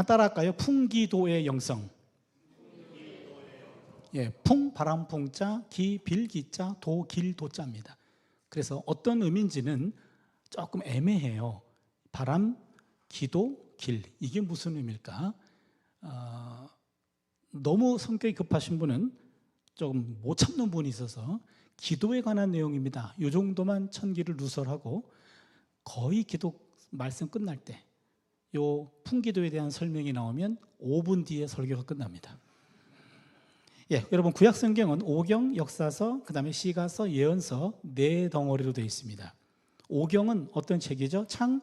따라할까요? 풍기도의 영성. 예, 풍 바람 풍자, 기 빌기자, 도 길도자입니다. 그래서 어떤 의미인지는 조금 애매해요. 바람, 기도, 길, 이게 무슨 의미일까? 너무 성격이 급하신 분은 조금 못 참는 분이 있어서 기도에 관한 내용입니다, 이 정도만 천기를 누설하고 거의 기도 말씀 끝날 때 요 풍기도에 대한 설명이 나오면 5분 뒤에 설교가 끝납니다. 예, 여러분 구약 성경은 오경, 역사서, 그 다음에 시가서, 예언서 네 덩어리로 되어 있습니다. 오경은 어떤 책이죠? 창,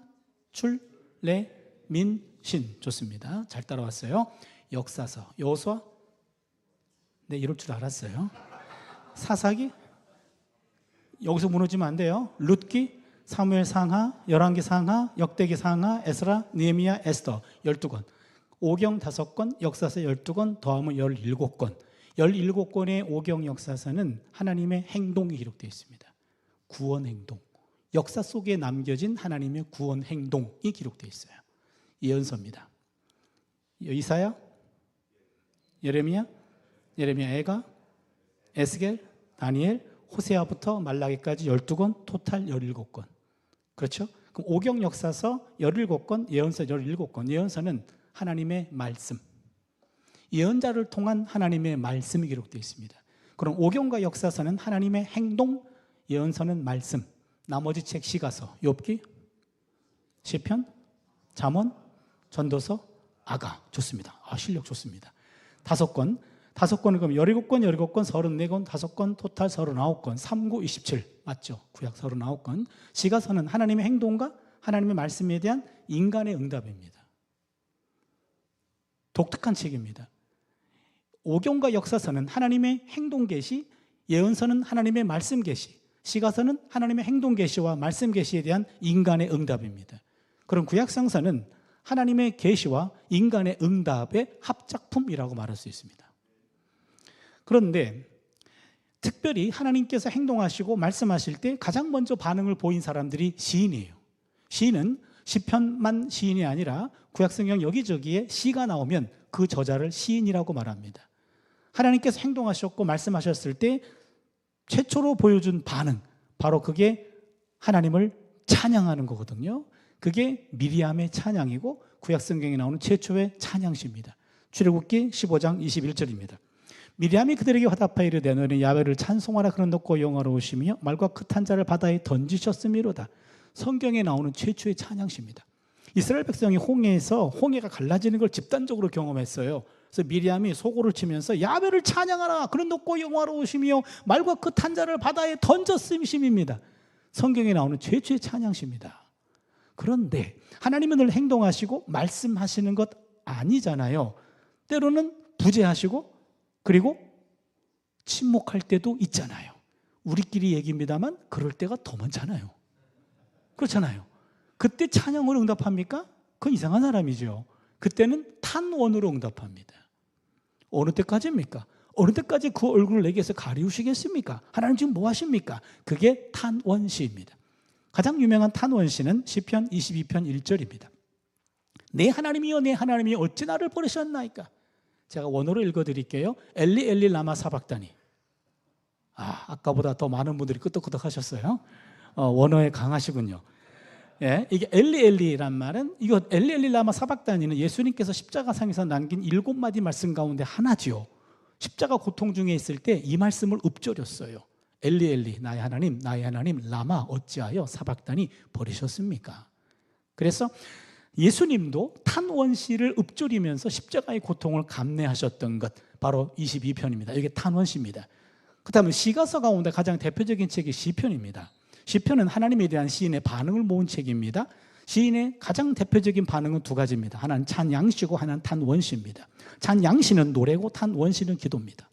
출, 래, 민, 신. 좋습니다. 잘 따라왔어요. 역사서, 여호수아? 네, 이럴 줄 알았어요. 사사기? 여기서 무너지면 안 돼요. 룻기, 사무엘 상하, 열왕기 상하, 역대기 상하, 에스라, 느헤미야, 에스더 12권. 오경 5권, 역사서 12권, 더하면 17권. 17권의 오경 역사서는 하나님의 행동이 기록되어 있습니다. 구원 행동. 역사 속에 남겨진 하나님의 구원 행동이 기록되어 있어요. 예언서입니다. 이사야, 예레미야, 애가, 에스겔, 다니엘, 호세아부터 말라기까지 12권, 토탈 17권. 그렇죠? 그럼 오경 역사서 17권, 예언서 17권. 예언서는 하나님의 말씀, 예언자를 통한 하나님의 말씀이 기록되어 있습니다. 그럼 오경과 역사서는 하나님의 행동, 예언서는 말씀. 나머지 책 시가서, 욥기, 시편, 잠언, 전도서, 아가. 좋습니다. 실력 좋습니다. 5권. 5권을 그럼 17권, 34권, 5권, 토탈 39권, 39, 27 맞죠? 구약 39권. 시가서는 하나님의 행동과 하나님의 말씀에 대한 인간의 응답입니다. 독특한 책입니다. 오경과 역사서는 하나님의 행동 계시, 예언서는 하나님의 말씀 계시, 시가서는 하나님의 행동 계시와 말씀 계시에 대한 인간의 응답입니다. 그럼 구약 성서는 하나님의 계시와 인간의 응답의 합작품이라고 말할 수 있습니다. 그런데 특별히 하나님께서 행동하시고 말씀하실 때 가장 먼저 반응을 보인 사람들이 시인이에요. 시인은 시편만 시인이 아니라 구약성경 여기저기에 시가 나오면 그 저자를 시인이라고 말합니다. 하나님께서 행동하셨고 말씀하셨을 때 최초로 보여준 반응, 바로 그게 하나님을 찬양하는 거거든요. 그게 미리암의 찬양이고 구약성경에 나오는 최초의 찬양시입니다. 출애굽기 15장 21절입니다. 미리암이 그들에게 화답하여 이르되 너희는 야훼를 찬송하라. 그는 높고 영화로우시며 말과 끝한 자를 바다에 던지셨음이로다. 성경에 나오는 최초의 찬양시입니다. 이스라엘 백성이 홍해에서 홍해가 갈라지는 걸 집단적으로 경험했어요. 그래서 미리암이 소고를 치면서 야훼를 찬양하라. 그는 높고 영화로우시며 말과 끝한 자를 바다에 던졌음이십니다. 성경에 나오는 최초의 찬양시입니다. 그런데 하나님은 늘 행동하시고 말씀하시는 것 아니잖아요. 때로는 부재하시고 그리고 침묵할 때도 있잖아요. 우리끼리 얘기입니다만 그럴 때가 더 많잖아요. 그렇잖아요. 그때 찬양으로 응답합니까? 그건 이상한 사람이죠. 그때는 탄원으로 응답합니다. 어느 때까지입니까? 어느 때까지 그 얼굴을 내게서 가리우시겠습니까? 하나님 지금 뭐 하십니까? 그게 탄원시입니다. 가장 유명한 탄원시는 시편 22편 1절입니다. 내 하나님이여 내 하나님이여 어찌 나를 버리셨나이까? 제가 원어로 읽어드릴게요. 엘리 엘리 라마 사박다니. 아까보다 더 많은 분들이 끄덕끄덕 하셨어요. 원어에 강하시군요. 예, 이게 엘리 엘리란 말은 이거 엘리 엘리 라마 사박다니는 예수님께서 십자가상에서 남긴 7마디 말씀 가운데 하나지요. 십자가 고통 중에 있을 때 이 말씀을 읊조렸어요. 엘리 엘리 나의 하나님 라마 어찌하여 사박다니 버리셨습니까? 그래서 예수님도 탄원시를 읊조리면서 십자가의 고통을 감내하셨던 것, 바로 22편입니다. 이게 탄원시입니다. 그 다음에 시가서 가운데 가장 대표적인 책이 시편입니다. 시편은 하나님에 대한 시인의 반응을 모은 책입니다. 시인의 가장 대표적인 반응은 두 가지입니다. 하나는 찬양시고 하나는 탄원시입니다. 찬양시는 노래고 탄원시는 기도입니다.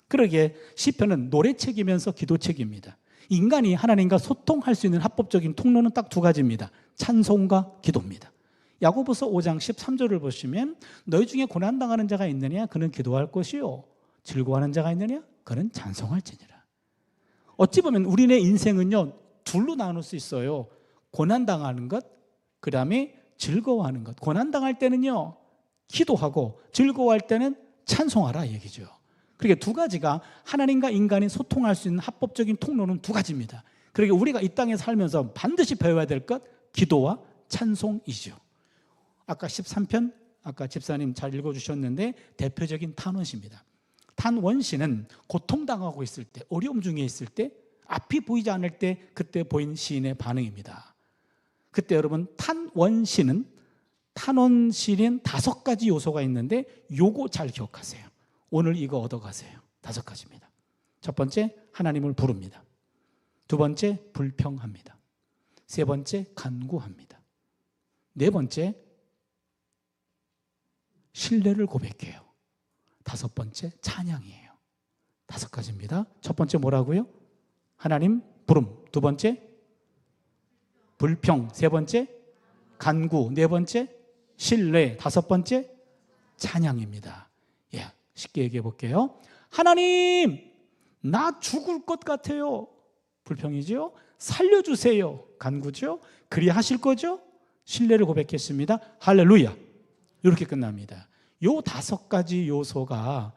그러기에 시편은 노래책이면서 기도책입니다. 인간이 하나님과 소통할 수 있는 합법적인 통로는 딱 두 가지입니다. 찬송과 기도입니다. 야고보서 5장 13절을 보시면 너희 중에 고난당하는 자가 있느냐? 그는 기도할 것이요. 즐거워하는 자가 있느냐? 그는 찬송할지니라. 어찌 보면 우리네 인생은요 둘로 나눌 수 있어요. 고난당하는 것, 그 다음에 즐거워하는 것. 고난당할 때는요, 기도하고 즐거워할 때는 찬송하라 얘기죠. 그러니까 두 가지가 하나님과 인간이 소통할 수 있는 합법적인 통로는 두 가지입니다. 그러니까 우리가 이 땅에 살면서 반드시 배워야 될 것, 기도와 찬송이죠. 아까 13편, 아까 집사님 잘 읽어주셨는데 대표적인 탄원시입니다. 탄원시는 고통당하고 있을 때, 어려움 중에 있을 때, 앞이 보이지 않을 때 그때 보인 시인의 반응입니다. 그때 여러분 탄원시는 5가지 요소가 있는데 요거 잘 기억하세요. 오늘 이거 얻어가세요. 5가지입니다. 첫 번째, 하나님을 부릅니다. 두 번째, 불평합니다. 세 번째, 간구합니다. 네 번째, 신뢰를 고백해요. 5번째, 찬양이에요. 5가지입니다. 첫 번째 뭐라고요? 하나님 부름. 두 번째, 불평. 세 번째, 간구. 네 번째, 신뢰. 5번째, 찬양입니다. 예, 쉽게 얘기해 볼게요. 하나님, 나 죽을 것 같아요. 불평이죠. 살려주세요. 간구죠. 그리 하실 거죠? 신뢰를 고백했습니다. 할렐루야. 이렇게 끝납니다. 요 5가지 요소가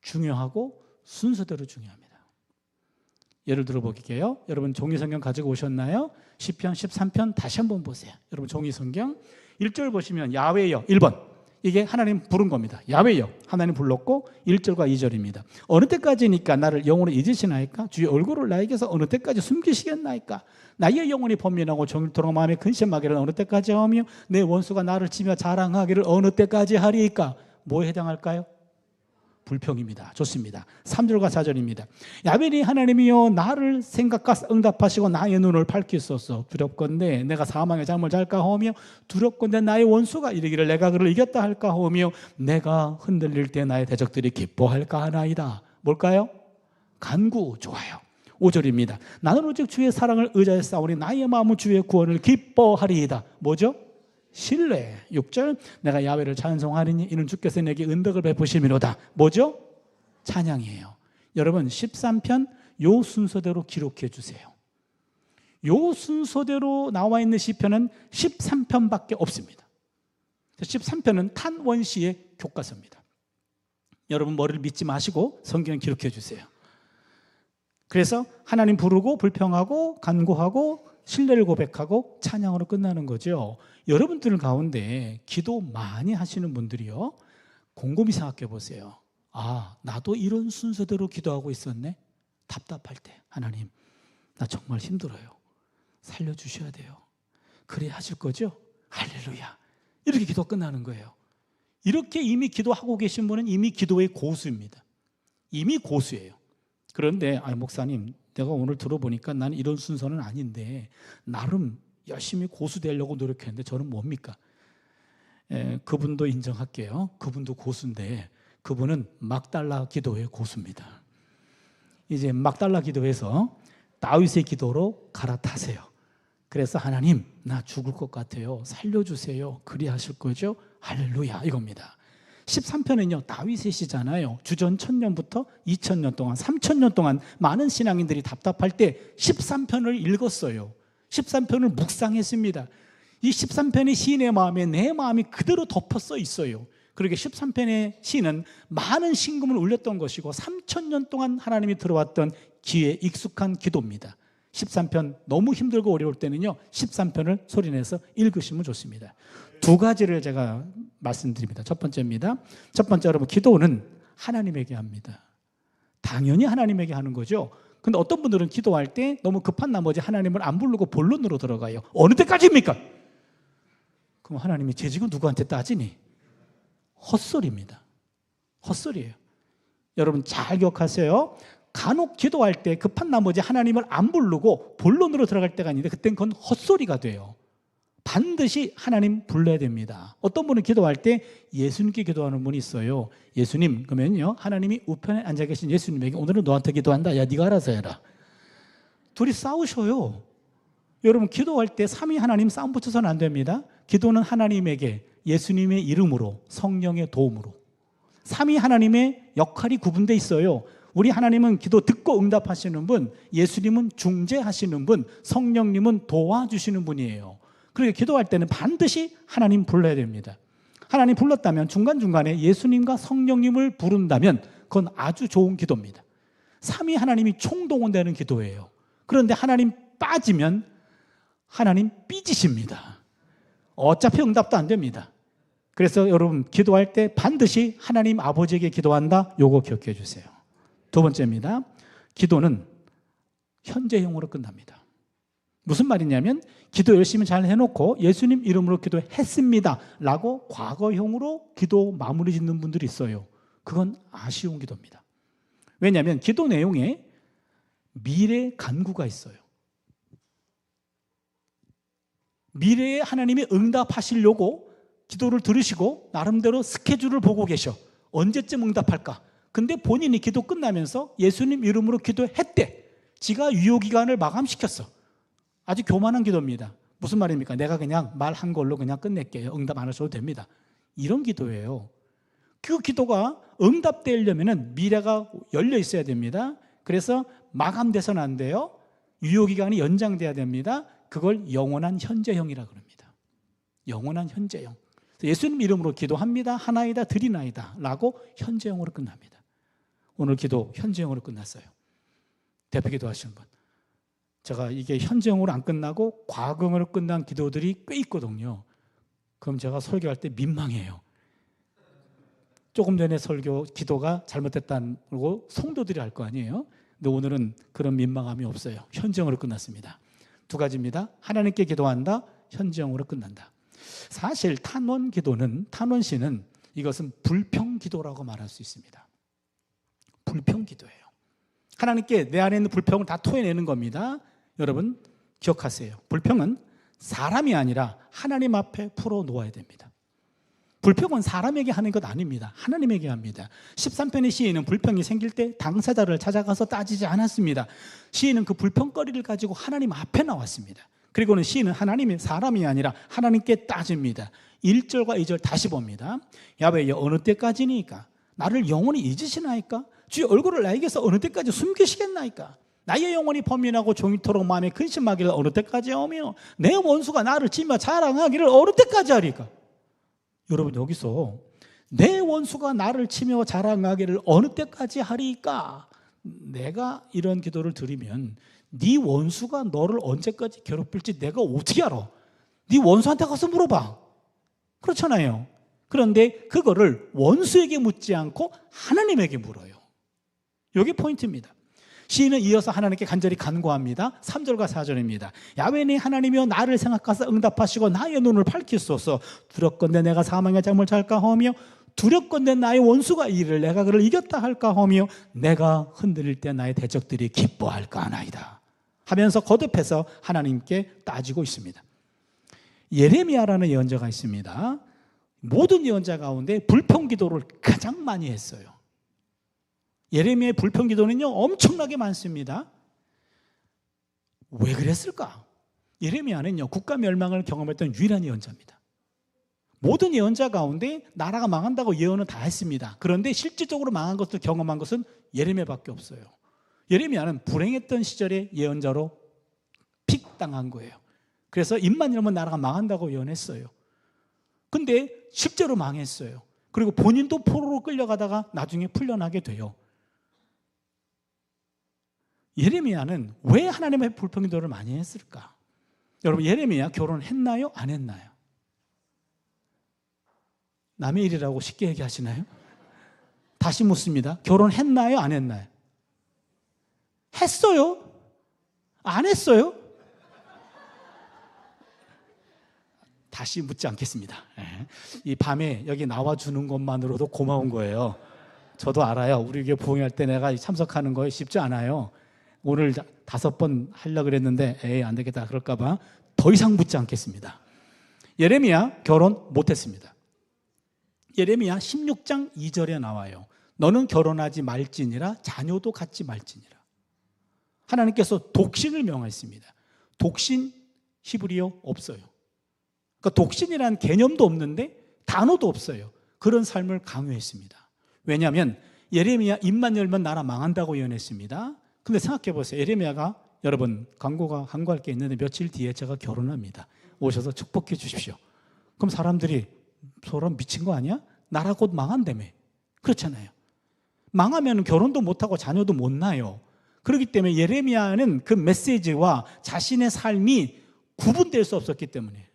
중요하고 순서대로 중요합니다. 예를 들어 볼게요. 여러분 종이 성경 가지고 오셨나요? 시편 13편 다시 한번 보세요. 여러분 종이 성경 1절 보시면 야훼여 1번. 이게 하나님 부른 겁니다. 야훼여 하나님 불렀고 1절과 2절입니다. 어느 때까지니까 나를 영원히 잊으시나이까? 주의 얼굴을 나에게서 어느 때까지 숨기시겠나이까? 나의 영혼이 번민하고 종일토록 마음에 근심하기를 어느 때까지 하며 내 원수가 나를 치며 자랑하기를 어느 때까지 하리이까? 뭐에 해당할까요? 불평입니다. 좋습니다. 3절과 4절입니다. 야훼니 하나님이여 나를 생각과 응답하시고 나의 눈을 밝히소서. 두렵건대 내가 사망의 잠을 잘까 하오며 두렵건대 나의 원수가 이르기를 내가 그를 이겼다 할까 하오며 내가 흔들릴 때 나의 대적들이 기뻐할까 하나이다. 뭘까요? 간구. 좋아요. 5절입니다. 나는 오직 주의 사랑을 의지하여 싸우니 나의 마음은 주의 구원을 기뻐하리이다. 뭐죠? 신뢰. 6절 내가 야훼를 찬송하리니 이는 주께서 내게 은덕을 베푸심이로다. 뭐죠? 찬양이에요. 여러분 13편 요 순서대로 기록해 주세요. 요 순서대로 나와 있는 시편은 13편밖에 없습니다. 13편은 탄원시의 교과서입니다. 여러분 머리를 믿지 마시고 성경 기록해 주세요. 그래서 하나님 부르고 불평하고 간구하고 신뢰를 고백하고 찬양으로 끝나는 거죠. 여러분들 가운데 기도 많이 하시는 분들이요, 곰곰이 생각해 보세요. 아, 나도 이런 순서대로 기도하고 있었네. 답답할 때 하나님 나 정말 힘들어요. 살려주셔야 돼요. 그래 하실 거죠? 할렐루야. 이렇게 기도 끝나는 거예요. 이렇게 이미 기도하고 계신 분은 이미 기도의 고수입니다. 이미 고수예요. 그런데 목사님 내가 오늘 들어보니까 나는 이런 순서는 아닌데 나름 열심히 고수 되려고 노력했는데 저는 뭡니까? 그분도 인정할게요. 그분도 고수인데 그분은 막달라 기도의 고수입니다. 이제 막달라 기도에서 다윗의 기도로 갈아타세요. 그래서 하나님 나 죽을 것 같아요. 살려주세요. 그리하실 거죠? 할렐루야 이겁니다. 13편은요 다윗의 시잖아요. 주전 1000년부터 2000년 동안 3000년 동안 많은 신앙인들이 답답할 때 13편을 읽었어요. 13편을 묵상했습니다. 이 13편의 시인의 마음에 내 마음이 그대로 덮어써 있어요. 그러게 13편의 시는 많은 신금을 울렸던 것이고 3000년 동안 하나님이 들어왔던 귀에 익숙한 기도입니다. 13편 너무 힘들고 어려울 때는요 13편을 소리내서 읽으시면 좋습니다. 2가지를 제가 말씀드립니다. 첫 번째입니다. 첫 번째, 여러분 기도는 하나님에게 합니다. 당연히 하나님에게 하는 거죠. 근데 어떤 분들은 기도할 때 너무 급한 나머지 하나님을 안 부르고 본론으로 들어가요. 어느 때까지입니까? 그럼 하나님이 재직은 누구한테 따지니? 헛소리입니다. 헛소리예요. 여러분 잘 기억하세요. 간혹 기도할 때 급한 나머지 하나님을 안 부르고 본론으로 들어갈 때가 있는데 그땐 그건 헛소리가 돼요. 반드시 하나님 불러야 됩니다. 어떤 분은 기도할 때 예수님께 기도하는 분이 있어요. 예수님, 그러면요 하나님이 우편에 앉아 계신 예수님에게 오늘은 너한테 기도한다. 야 네가 알아서 해라. 둘이 싸우셔요. 여러분 기도할 때 삼위 하나님 싸움 붙여서는 안 됩니다. 기도는 하나님에게 예수님의 이름으로 성령의 도움으로 삼위 하나님의 역할이 구분되어 있어요. 우리 하나님은 기도 듣고 응답하시는 분, 예수님은 중재하시는 분, 성령님은 도와주시는 분이에요. 그렇게 기도할 때는 반드시 하나님 불러야 됩니다. 하나님 불렀다면 중간중간에 예수님과 성령님을 부른다면 그건 아주 좋은 기도입니다. 삼위 하나님이 총동원되는 기도예요. 그런데 하나님 빠지면 하나님 삐지십니다. 어차피 응답도 안 됩니다. 그래서 여러분 기도할 때 반드시 하나님 아버지에게 기도한다. 요거 기억해 주세요. 두 번째입니다. 기도는 현재형으로 끝납니다. 무슨 말이냐면 기도 열심히 잘 해놓고 예수님 이름으로 기도했습니다 라고 과거형으로 기도 마무리 짓는 분들이 있어요. 그건 아쉬운 기도입니다. 왜냐하면 기도 내용에 미래 간구가 있어요. 미래에 하나님이 응답하시려고 기도를 들으시고 나름대로 스케줄을 보고 계셔. 언제쯤 응답할까? 근데 본인이 기도 끝나면서 예수님 이름으로 기도했대. 지가 유효기간을 마감시켰어. 아주 교만한 기도입니다. 무슨 말입니까? 내가 그냥 말한 걸로 그냥 끝낼게요. 응답 안 하셔도 됩니다. 이런 기도예요. 그 기도가 응답되려면 미래가 열려 있어야 됩니다. 그래서 마감돼서는 안 돼요. 유효기간이 연장돼야 됩니다. 그걸 영원한 현재형이라고 합니다. 영원한 현재형. 예수님 이름으로 기도합니다. 하나이다 드리나이다 라고 현재형으로 끝납니다. 오늘 기도 현재형으로 끝났어요. 대표 기도하시는 분. 제가 이게 현재형으로 안 끝나고 과거형으로 끝난 기도들이 꽤 있거든요. 그럼 제가 설교할 때 민망해요. 조금 전에 설교 기도가 잘못됐다는 거 성도들이 알 거 아니에요. 근데 오늘은 그런 민망함이 없어요. 현재형으로 끝났습니다. 두 가지입니다. 하나님께 기도한다. 현재형으로 끝난다. 사실 탄원시는 이것은 불평기도라고 말할 수 있습니다. 불평기도예요. 하나님께 내 안에 있는 불평을 다 토해내는 겁니다. 여러분 기억하세요. 불평은 사람이 아니라 하나님 앞에 풀어놓아야 됩니다. 불평은 사람에게 하는 것 아닙니다. 하나님에게 합니다. 13편의 시인은 불평이 생길 때 당사자를 찾아가서 따지지 않았습니다. 시인은 그 불평거리를 가지고 하나님 앞에 나왔습니다. 그리고는 시인은 하나님이 사람이 아니라 하나님께 따집니다. 1절과 2절 다시 봅니다. 야훼여 어느 때까지니까 나를 영원히 잊으시나이까? 주의 얼굴을 나에게서 어느 때까지 숨기시겠나이까? 나의 영혼이 범민하고 종이토록 마음에 근심하기를 어느 때까지 하며 내 원수가 나를 치며 자랑하기를 어느 때까지 하리까? 여러분 여기서 내 원수가 나를 치며 자랑하기를 어느 때까지 하리까? 내가 이런 기도를 드리면 네 원수가 너를 언제까지 괴롭힐지 내가 어떻게 알아? 네 원수한테 가서 물어봐. 그렇잖아요. 그런데 그거를 원수에게 묻지 않고 하나님에게 물어요. 이게 포인트입니다. 시인은 이어서 하나님께 간절히 간구합니다. 3절과 4절입니다. 야훼니 하나님이여 나를 생각하사 응답하시고 나의 눈을 밝히소서. 두렵건대 내가 사망의 잠을 잘까 하며 두렵건대 나의 원수가 이를 내가 그를 이겼다 할까 하며 내가 흔들릴 때 나의 대적들이 기뻐할까 하나이다 하면서 거듭해서 하나님께 따지고 있습니다. 예레미야라는 예언자가 있습니다. 모든 예언자 가운데 불평기도를 가장 많이 했어요. 예레미야의 불평기도는요 엄청나게 많습니다. 왜 그랬을까? 예레미야는요 국가 멸망을 경험했던 유일한 예언자입니다. 모든 예언자 가운데 나라가 망한다고 예언은 다 했습니다. 그런데 실질적으로 망한 것을 경험한 것은 예레미야밖에 없어요. 예레미야는 불행했던 시절의 예언자로 픽 당한 거예요. 그래서 입만 열면 나라가 망한다고 예언했어요. 근데 실제로 망했어요. 그리고 본인도 포로로 끌려가다가 나중에 풀려나게 돼요. 예레미야는 왜 하나님의 불평기도를 많이 했을까? 여러분 예레미야 결혼했나요? 안 했나요? 남의 일이라고 쉽게 얘기하시나요? 다시 묻습니다. 결혼했나요? 안 했나요? 했어요? 안 했어요? 다시 묻지 않겠습니다. 이 밤에 여기 나와주는 것만으로도 고마운 거예요. 저도 알아요. 우리 교회 부흥할 때 내가 참석하는 거 쉽지 않아요. 오늘 5번 하려고 그랬는데 에이 안 되겠다 그럴까 봐 더 이상 묻지 않겠습니다. 예레미야 결혼 못했습니다. 예레미야 16장 2절에 나와요. 너는 결혼하지 말지니라 자녀도 갖지 말지니라. 하나님께서 독신을 명하셨습니다. 독신 히브리어 없어요. 그러니까 독신이라는 개념도 없는데 단어도 없어요. 그런 삶을 강요했습니다. 왜냐하면 예레미야 입만 열면 나라 망한다고 예언했습니다. 근데 생각해 보세요. 예레미야가 여러분 광고할 게 있는데 며칠 뒤에 제가 결혼합니다. 오셔서 축복해 주십시오. 그럼 사람들이 사람 미친 거 아니야? 나라 곧 망한다며. 그렇잖아요. 망하면 결혼도 못하고 자녀도 못 낳아요. 그렇기 때문에 예레미야는 그 메시지와 자신의 삶이 구분될 수 없었기 때문에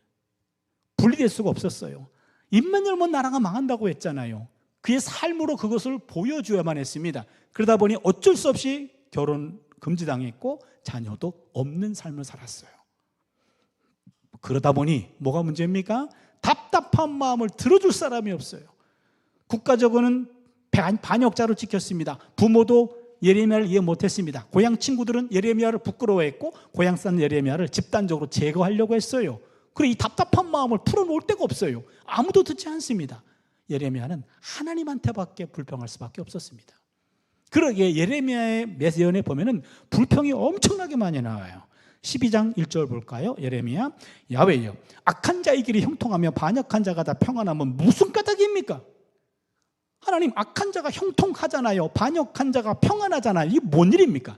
분리될 수가 없었어요. 입만 열면 나라가 망한다고 했잖아요. 그의 삶으로 그것을 보여줘야만 했습니다. 그러다 보니 어쩔 수 없이 결혼 금지당했고 자녀도 없는 삶을 살았어요. 그러다 보니 뭐가 문제입니까? 답답한 마음을 들어줄 사람이 없어요. 국가적으로는 반역자로 찍혔습니다. 부모도 예레미야를 이해 못했습니다. 고향 친구들은 예레미야를 부끄러워했고 고향 사람 예레미야를 집단적으로 제거하려고 했어요. 그래 이 답답한 마음을 풀어놓을 데가 없어요. 아무도 듣지 않습니다. 예레미야는 하나님한테밖에 불평할 수밖에 없었습니다. 그러기에 예레미야의 예언에 보면은 불평이 엄청나게 많이 나와요. 12장 1절 볼까요? 예레미야, 야훼여, 악한 자의 길이 형통하며 반역한 자가 다 평안하면 무슨 까닭입니까? 하나님, 악한 자가 형통하잖아요. 반역한 자가 평안하잖아요. 이게 뭔 일입니까?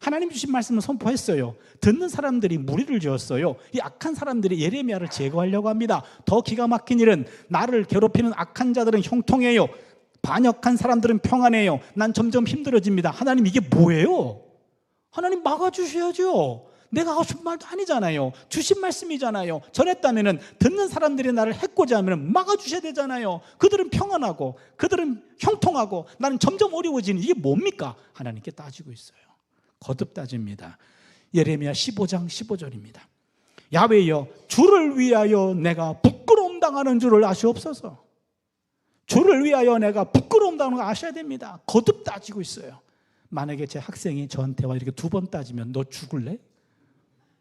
하나님 주신 말씀을 선포했어요. 듣는 사람들이 무리를 지었어요. 이 악한 사람들이 예레미야를 제거하려고 합니다. 더 기가 막힌 일은 나를 괴롭히는 악한 자들은 형통해요. 반역한 사람들은 평안해요. 난 점점 힘들어집니다. 하나님, 이게 뭐예요? 하나님 막아주셔야죠. 내가 하고 싶은 말도 아니잖아요. 주신 말씀이잖아요. 전했다면 듣는 사람들이 나를 해코지 하면 막아주셔야 되잖아요. 그들은 평안하고 그들은 형통하고 나는 점점 어려워지는 이게 뭡니까? 하나님께 따지고 있어요. 거듭 따집니다. 예레미야 15장 15절입니다. 야훼여, 주를 위하여 내가 부끄러움 당하는 줄을 아시옵소서. 주를 위하여 내가 부끄러움 당하는 걸 아셔야 됩니다. 거듭 따지고 있어요. 만약에 제 학생이 저한테 와 이렇게 2번 따지면 너 죽을래?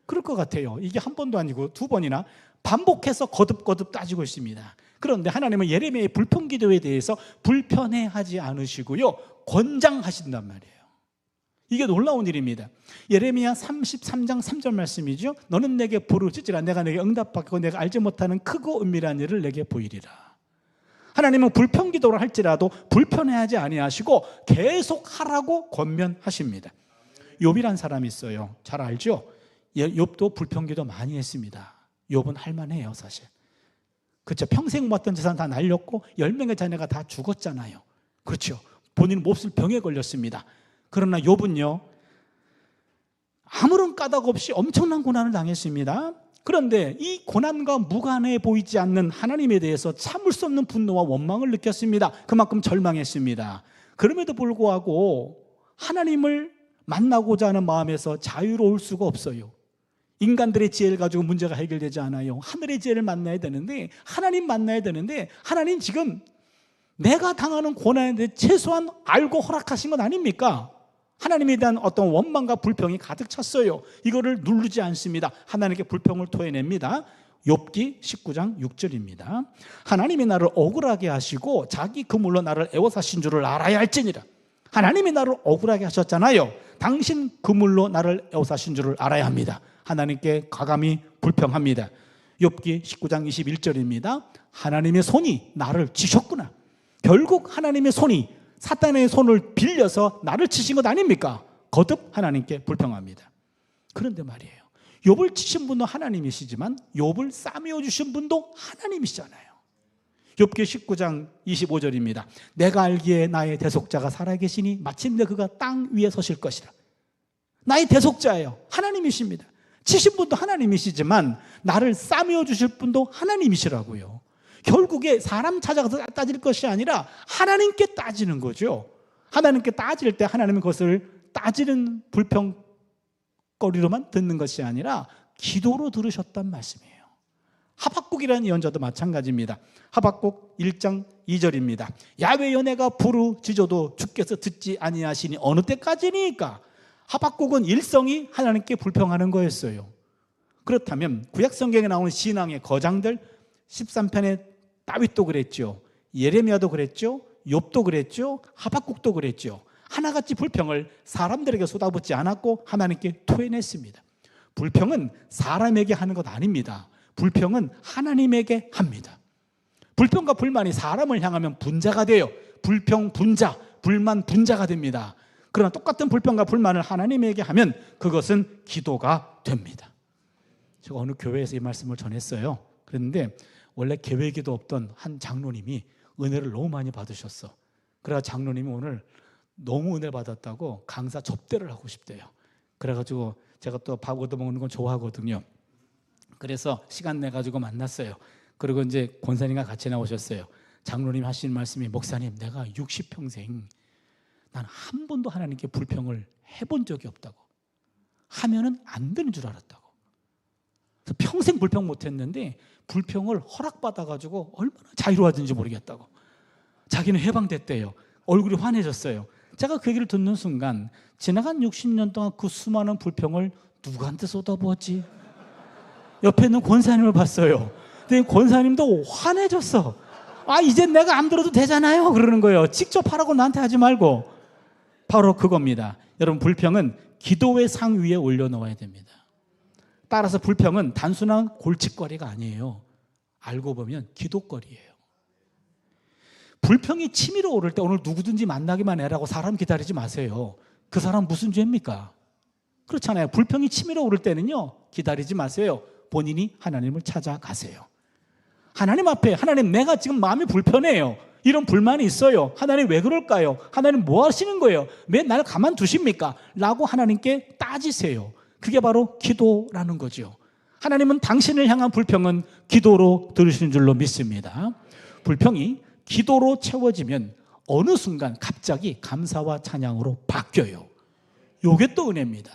그럴 것 같아요. 이게 한 번도 아니고 2번이나 반복해서 거듭 따지고 있습니다. 그런데 하나님은 예레미야의 불평 기도에 대해서 불편해하지 않으시고요, 권장하신단 말이에요. 이게 놀라운 일입니다. 예레미야 33장 3절 말씀이죠. 너는 내게 부르짖으라. 내가 내게 응답받고 내가 알지 못하는 크고 은밀한 일을 내게 보이리라. 하나님은 불평 기도를 할지라도 불편해하지 아니하시고 계속 하라고 권면하십니다. 욥이란 사람이 있어요. 잘 알죠? 욥도 불평 기도 많이 했습니다. 욥은 할만해요, 사실. 그렇죠. 평생 모았던 재산 다 날렸고 10명의 자녀가 다 죽었잖아요. 그렇죠. 본인은 몹쓸 병에 걸렸습니다. 그러나 욥은요, 아무런 까닭 없이 엄청난 고난을 당했습니다. 그런데 이 고난과 무관해 보이지 않는 하나님에 대해서 참을 수 없는 분노와 원망을 느꼈습니다. 그만큼 절망했습니다. 그럼에도 불구하고 하나님을 만나고자 하는 마음에서 자유로울 수가 없어요. 인간들의 지혜를 가지고 문제가 해결되지 않아요. 하늘의 지혜를 만나야 되는데, 하나님 만나야 되는데, 하나님 지금 내가 당하는 고난에 대해 최소한 알고 허락하신 건 아닙니까? 하나님에 대한 어떤 원망과 불평이 가득 찼어요. 이거를 누르지 않습니다. 하나님께 불평을 토해냅니다. 욥기 19장 6절입니다. 하나님이 나를 억울하게 하시고 자기 그물로 나를 애워사신 줄을 알아야 할지니라. 하나님이 나를 억울하게 하셨잖아요. 당신 그물로 나를 애워사신 줄을 알아야 합니다. 하나님께 과감히 불평합니다. 욥기 19장 21절입니다. 하나님의 손이 나를 치셨구나. 결국 하나님의 손이 사탄의 손을 빌려서 나를 치신 것 아닙니까? 거듭 하나님께 불평합니다. 그런데 말이에요, 욥을 치신 분도 하나님이시지만 욥을 싸매어 주신 분도 하나님이시잖아요. 욥기 19장 25절입니다. 내가 알기에 나의 대속자가 살아계시니 마침내 그가 땅 위에 서실 것이라. 나의 대속자예요. 하나님이십니다. 치신 분도 하나님이시지만 나를 싸매어 주실 분도 하나님이시라고요. 결국에 사람 찾아가서 따질 것이 아니라 하나님께 따지는 거죠. 하나님께 따질 때 하나님은 그것을 따지는 불평거리로만 듣는 것이 아니라 기도로 들으셨단 말씀이에요. 하박국이라는 예언자도 마찬가지입니다. 하박국 1장 2절입니다. 야훼여 내가 부르짖어도 주께서 듣지 아니하시니 어느 때까지니까? 하박국은 일성이 하나님께 불평하는 거였어요. 그렇다면 구약성경에 나오는 신앙의 거장들 13편에 다윗도 그랬죠. 예레미야도 그랬죠. 욥도 그랬죠. 하박국도 그랬죠. 하나같이 불평을 사람들에게 쏟아붓지 않았고 하나님께 토해냈습니다. 불평은 사람에게 하는 것 아닙니다. 불평은 하나님에게 합니다. 불평과 불만이 사람을 향하면 분자가 돼요. 불평 분자, 불만 분자가 됩니다. 그러나 똑같은 불평과 불만을 하나님에게 하면 그것은 기도가 됩니다. 제가 어느 교회에서 이 말씀을 전했어요. 그랬는데 원래 계획에도 없던 한 장로님이 은혜를 너무 많이 받으셨어. 그래서 장로님이 오늘 너무 은혜 받았다고 강사 접대를 하고 싶대요. 그래가지고 제가 또 밥 얻어먹는 건 좋아하거든요. 그래서 시간 내가지고 만났어요. 그리고 이제 권사님과 같이 나오셨어요. 장로님 하시는 말씀이, 목사님, 내가 60평생 난 한 번도 하나님께 불평을 해본 적이 없다고, 하면은 안 되는 줄 알았다고. 그래서 평생 불평 못했는데 불평을 허락받아가지고 얼마나 자유로워졌는지 모르겠다고. 자기는 해방됐대요. 얼굴이 환해졌어요. 제가 그 얘기를 듣는 순간 지나간 60년 동안 그 수많은 불평을 누구한테 쏟아부었지? 옆에 있는 권사님을 봤어요. 근데 권사님도 환해졌어. 아, 이제 내가 안 들어도 되잖아요, 그러는 거예요. 직접 하라고 나한테 하지 말고. 바로 그겁니다. 여러분, 불평은 기도의 상 위에 올려놓아야 됩니다. 따라서 불평은 단순한 골칫거리가 아니에요. 알고 보면 기도거리예요. 불평이 치밀어 오를 때 오늘 누구든지 만나기만 해라고 사람 기다리지 마세요. 그 사람 무슨 죄입니까? 그렇잖아요. 불평이 치밀어 오를 때는요, 기다리지 마세요. 본인이 하나님을 찾아가세요. 하나님 앞에, 하나님, 내가 지금 마음이 불편해요. 이런 불만이 있어요. 하나님, 왜 그럴까요? 하나님, 뭐 하시는 거예요? 왜 나를 가만두십니까? 라고 하나님께 따지세요. 그게 바로 기도라는 거죠. 하나님은 당신을 향한 불평은 기도로 들으시는 줄로 믿습니다. 불평이 기도로 채워지면 어느 순간 갑자기 감사와 찬양으로 바뀌어요. 요게 또 은혜입니다.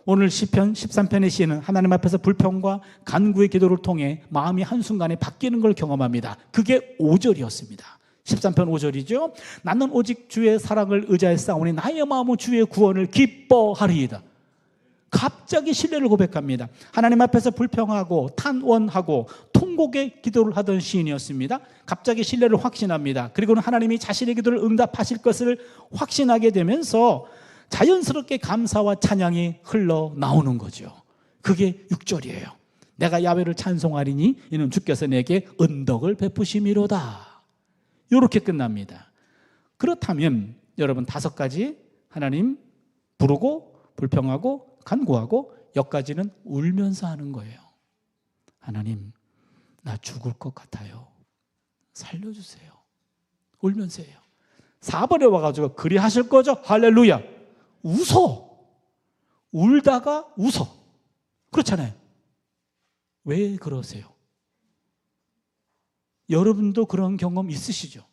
오늘 시편 13편의 시인은 하나님 앞에서 불평과 간구의 기도를 통해 마음이 한순간에 바뀌는 걸 경험합니다. 그게 5절이었습니다. 13편 5절이죠. 나는 오직 주의 사랑을 의지하였사오니 나의 마음은 주의 구원을 기뻐하리이다. 갑자기 신뢰를 고백합니다. 하나님 앞에서 불평하고 탄원하고 통곡의 기도를 하던 시인이었습니다. 갑자기 신뢰를 확신합니다. 그리고는 하나님이 자신의 기도를 응답하실 것을 확신하게 되면서 자연스럽게 감사와 찬양이 흘러나오는 거죠. 그게 6절이에요. 내가 야훼를 찬송하리니 이는 주께서 내게 은덕을 베푸심이로다. 이렇게 끝납니다. 그렇다면 여러분, 5가지 하나님 부르고 불평하고 간구하고, 여기까지는 울면서 하는 거예요. 하나님, 나 죽을 것 같아요. 살려주세요. 울면서 해요. 4번에 와가지고 그리하실 거죠? 할렐루야. 웃어. 울다가 웃어. 그렇잖아요. 왜 그러세요? 여러분도 그런 경험 있으시죠?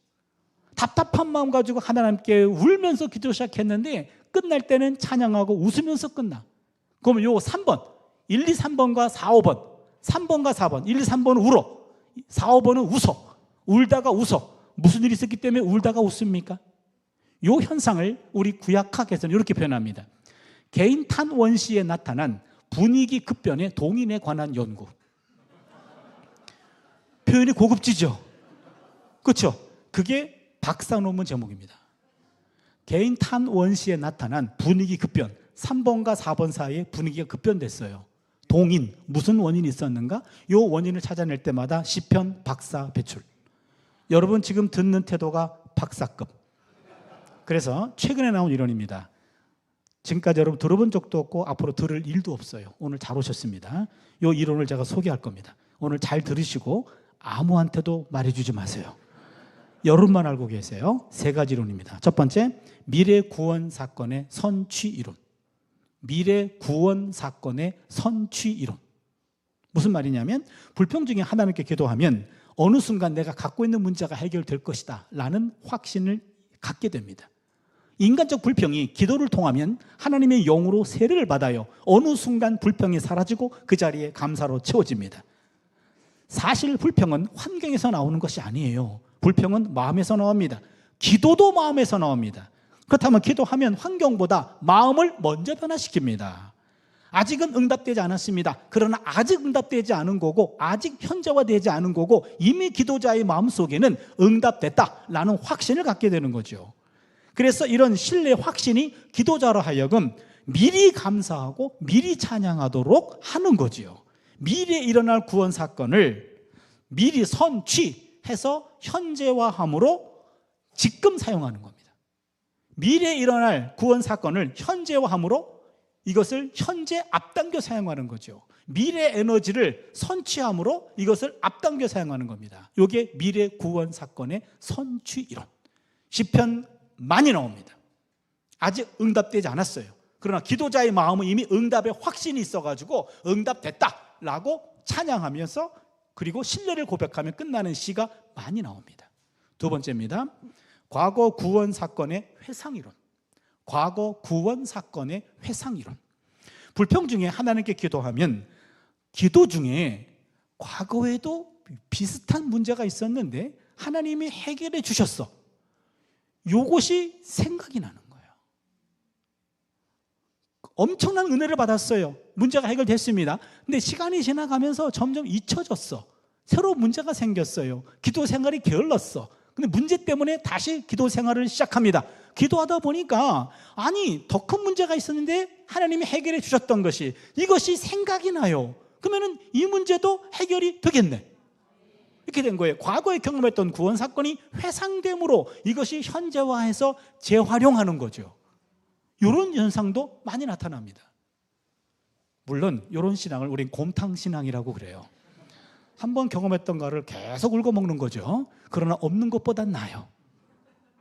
답답한 마음 가지고 하나님께 울면서 기도 시작했는데 끝날 때는 찬양하고 웃으면서 끝나. 그러면 요 3번, 1, 2, 3번과 4, 5번, 3번과 4번, 1, 2, 3번은 울어, 4, 5번은 웃어. 울다가 웃어. 무슨 일이 있었기 때문에 울다가 웃습니까? 요 현상을 우리 구약학에서는 이렇게 표현합니다. 개인 탄원시에 나타난 분위기 급변의 동인에 관한 연구. 표현이 고급지죠? 그렇죠? 그게 박사 논문 제목입니다. 개인 탄원시에 나타난 분위기 급변, 3번과 4번 사이에 분위기가 급변됐어요. 동인, 무슨 원인이 있었는가? 이 원인을 찾아낼 때마다 시편 박사 배출. 여러분 지금 듣는 태도가 박사급. 그래서 최근에 나온 이론입니다. 지금까지 여러분 들어본 적도 없고 앞으로 들을 일도 없어요. 오늘 잘 오셨습니다. 이 이론을 제가 소개할 겁니다. 오늘 잘 들으시고 아무한테도 말해주지 마세요. 여러분만 알고 계세요. 3가지 이론입니다. 첫 번째, 미래 구원 사건의 선취 이론. 미래 구원 사건의 선취 이론. 무슨 말이냐면, 불평 중에 하나님께 기도하면 어느 순간 내가 갖고 있는 문제가 해결될 것이다 라는 확신을 갖게 됩니다. 인간적 불평이 기도를 통하면 하나님의 영으로 세례를 받아요. 어느 순간 불평이 사라지고 그 자리에 감사로 채워집니다. 사실 불평은 환경에서 나오는 것이 아니에요. 불평은 마음에서 나옵니다. 기도도 마음에서 나옵니다. 그렇다면 기도하면 환경보다 마음을 먼저 변화시킵니다. 아직은 응답되지 않았습니다. 그러나 아직 응답되지 않은 거고, 아직 현재화되지 않은 거고, 이미 기도자의 마음속에는 응답됐다라는 확신을 갖게 되는 거죠. 그래서 이런 신뢰 확신이 기도자로 하여금 미리 감사하고 미리 찬양하도록 하는 거지요. 미래에 일어날 구원 사건을 미리 선취해서 현재화함으로 지금 사용하는 겁니다. 미래에 일어날 구원 사건을 현재화함으로 이것을 현재 앞당겨 사용하는 거죠. 미래 에너지를 선취함으로 이것을 앞당겨 사용하는 겁니다. 이게 미래 구원 사건의 선취 이론. 시편 많이 나옵니다. 아직 응답되지 않았어요. 그러나 기도자의 마음은 이미 응답의 확신이 있어가지고 응답됐다라고 찬양하면서 그리고 신뢰를 고백하며 끝나는 시가 많이 나옵니다. 두 번째입니다. 과거 구원 사건의 회상이론. 과거 구원 사건의 회상이론. 불평 중에 하나님께 기도하면 기도 중에 과거에도 비슷한 문제가 있었는데 하나님이 해결해 주셨어. 이것이 생각이 나는 거예요. 엄청난 은혜를 받았어요. 문제가 해결됐습니다. 근데 시간이 지나가면서 점점 잊혀졌어. 새로운 문제가 생겼어요. 기도 생활이 게을렀어. 근데 문제 때문에 다시 기도 생활을 시작합니다. 기도하다 보니까 아니 더 큰 문제가 있었는데 하나님이 해결해 주셨던 것이 이것이 생각이 나요. 그러면 이 문제도 해결이 되겠네. 이렇게 된 거예요. 과거에 경험했던 구원 사건이 회상됨으로 이것이 현재화해서 재활용하는 거죠. 이런 현상도 많이 나타납니다. 물론 이런 신앙을 우린 곰탕신앙이라고 그래요. 한번 경험했던 거를 계속 울고먹는 거죠. 그러나 없는 것보단 나아요.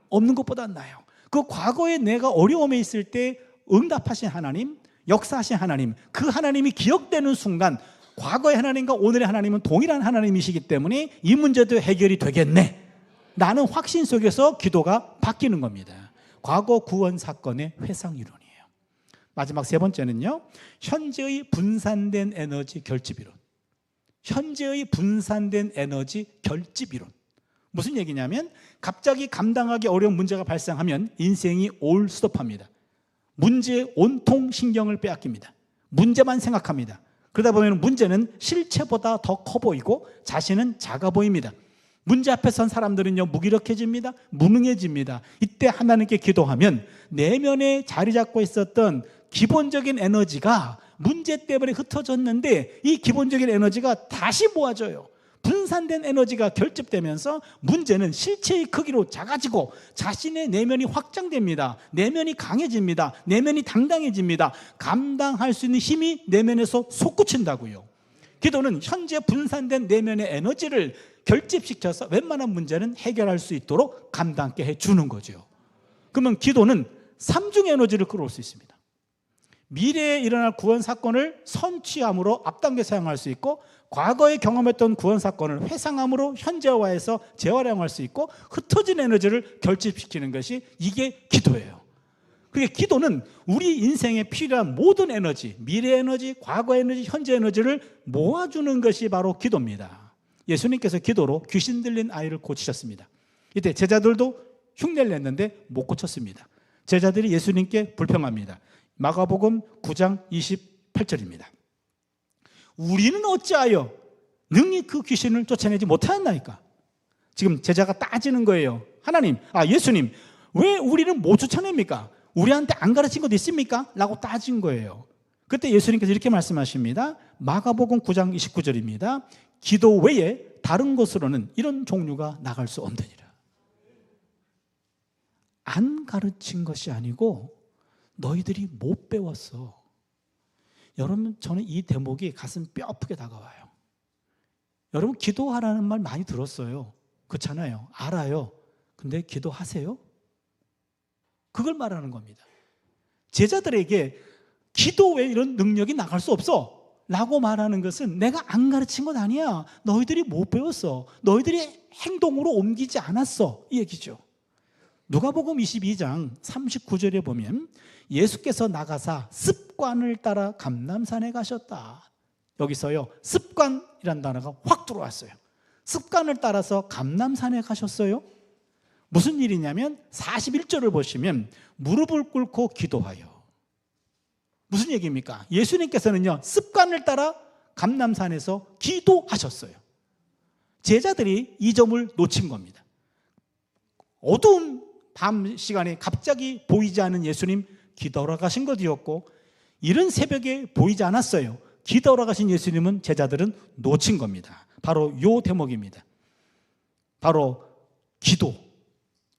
없는 것보단 나아요. 그 과거에 내가 어려움에 있을 때 응답하신 하나님, 역사하신 하나님, 그 하나님이 기억되는 순간 과거의 하나님과 오늘의 하나님은 동일한 하나님이시기 때문에 이 문제도 해결이 되겠네. 나는 확신 속에서 기도가 바뀌는 겁니다. 과거 구원 사건의 회상 이론이에요. 마지막 세 번째는요, 현재의 분산된 에너지 결집 이론. 현재의 분산된 에너지 결집 이론. 무슨 얘기냐면 갑자기 감당하기 어려운 문제가 발생하면 인생이 올스톱합니다. 문제에 온통 신경을 빼앗깁니다. 문제만 생각합니다. 그러다 보면 문제는 실체보다 더 커 보이고 자신은 작아 보입니다. 문제 앞에 선 사람들은요, 무기력해집니다. 무능해집니다. 이때 하나님께 기도하면 내면에 자리 잡고 있었던 기본적인 에너지가 문제 때문에 흩어졌는데 이 기본적인 에너지가 다시 모아져요. 분산된 에너지가 결집되면서 문제는 실체의 크기로 작아지고 자신의 내면이 확장됩니다. 내면이 강해집니다. 내면이 당당해집니다. 감당할 수 있는 힘이 내면에서 솟구친다고요. 기도는 현재 분산된 내면의 에너지를 결집시켜서 웬만한 문제는 해결할 수 있도록 감당케 해주는 거죠. 그러면 기도는 삼중 에너지를 끌어올 수 있습니다. 미래에 일어날 구원 사건을 선취함으로 앞당겨 사용할 수 있고, 과거에 경험했던 구원 사건을 회상함으로 현재화해서 재활용할 수 있고, 흩어진 에너지를 결집시키는 것이 이게 기도예요. 그게 기도는 우리 인생에 필요한 모든 에너지, 미래 에너지, 과거 에너지, 현재 에너지를 모아주는 것이 바로 기도입니다. 예수님께서 기도로 귀신 들린 아이를 고치셨습니다. 이때 제자들도 흉내를 냈는데 못 고쳤습니다. 제자들이 예수님께 불평합니다. 마가복음 9장 28절입니다. 우리는 어찌하여 능히 그 귀신을 쫓아내지 못하였나이까? 지금 제자가 따지는 거예요. 하나님, 예수님, 왜 우리는 못 쫓아냅니까? 우리한테 안 가르친 것 있습니까? 라고 따진 거예요. 그때 예수님께서 이렇게 말씀하십니다. 마가복음 9장 29절입니다. 기도 외에 다른 곳으로는 이런 종류가 나갈 수 없느니라. 안 가르친 것이 아니고 너희들이 못 배웠어. 여러분, 저는 이 대목이 가슴 뼈 아프게 다가와요. 여러분, 기도하라는 말 많이 들었어요. 그렇잖아요. 알아요. 근데 기도하세요? 그걸 말하는 겁니다. 제자들에게 기도 외에 이런 능력이 나갈 수 없어 라고 말하는 것은 내가 안 가르친 것 아니야. 너희들이 못 배웠어. 너희들이 행동으로 옮기지 않았어. 이 얘기죠. 누가복음 22장 39절에 보면 예수께서 나가사 습관을 따라 감람산에 가셨다. 여기서요, 습관이라는 단어가 확 들어왔어요. 습관을 따라서 감람산에 가셨어요. 무슨 일이냐면 41절을 보시면 무릎을 꿇고 기도하여. 무슨 얘기입니까? 예수님께서는요, 습관을 따라 감람산에서 기도하셨어요. 제자들이 이 점을 놓친 겁니다. 어두운 밤 시간에 갑자기 보이지 않은 예수님, 기도하러 가신 것이었고, 이른 새벽에 보이지 않았어요. 기도하러 가신 예수님은 제자들은 놓친 겁니다. 바로 이 대목입니다. 바로 기도,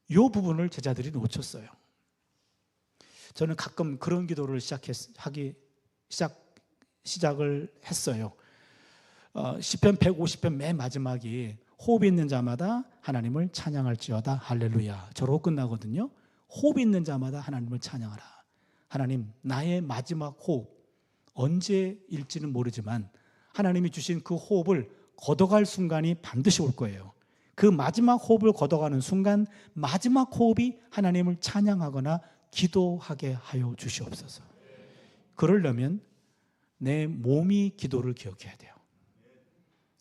이 부분을 제자들이 놓쳤어요. 저는 가끔 그런 기도를 시작을 했어요. 시편 150편 맨 마지막이 호흡 있는 자마다 하나님을 찬양할지어다 할렐루야, 저로 끝나거든요. 호흡 있는 자마다 하나님을 찬양하라. 하나님, 나의 마지막 호흡 언제일지는 모르지만 하나님이 주신 그 호흡을 걷어갈 순간이 반드시 올 거예요. 그 마지막 호흡을 걷어가는 순간 마지막 호흡이 하나님을 찬양하거나 기도하게 하여 주시옵소서. 그러려면 내 몸이 기도를 기억해야 돼요.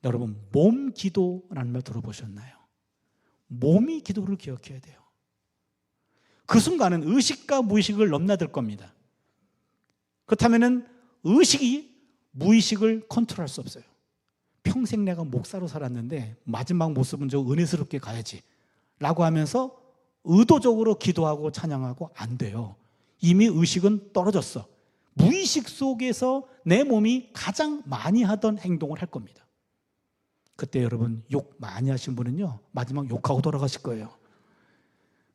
여러분, 몸 기도라는 말 들어보셨나요? 몸이 기도를 기억해야 돼요. 그 순간은 의식과 무의식을 넘나들 겁니다. 그렇다면 의식이 무의식을 컨트롤할 수 없어요. 평생 내가 목사로 살았는데 마지막 모습은 좀 은혜스럽게 가야지 라고 하면서 의도적으로 기도하고 찬양하고 안 돼요. 이미 의식은 떨어졌어. 무의식 속에서 내 몸이 가장 많이 하던 행동을 할 겁니다. 그때 여러분 욕 많이 하신 분은요, 마지막 욕하고 돌아가실 거예요.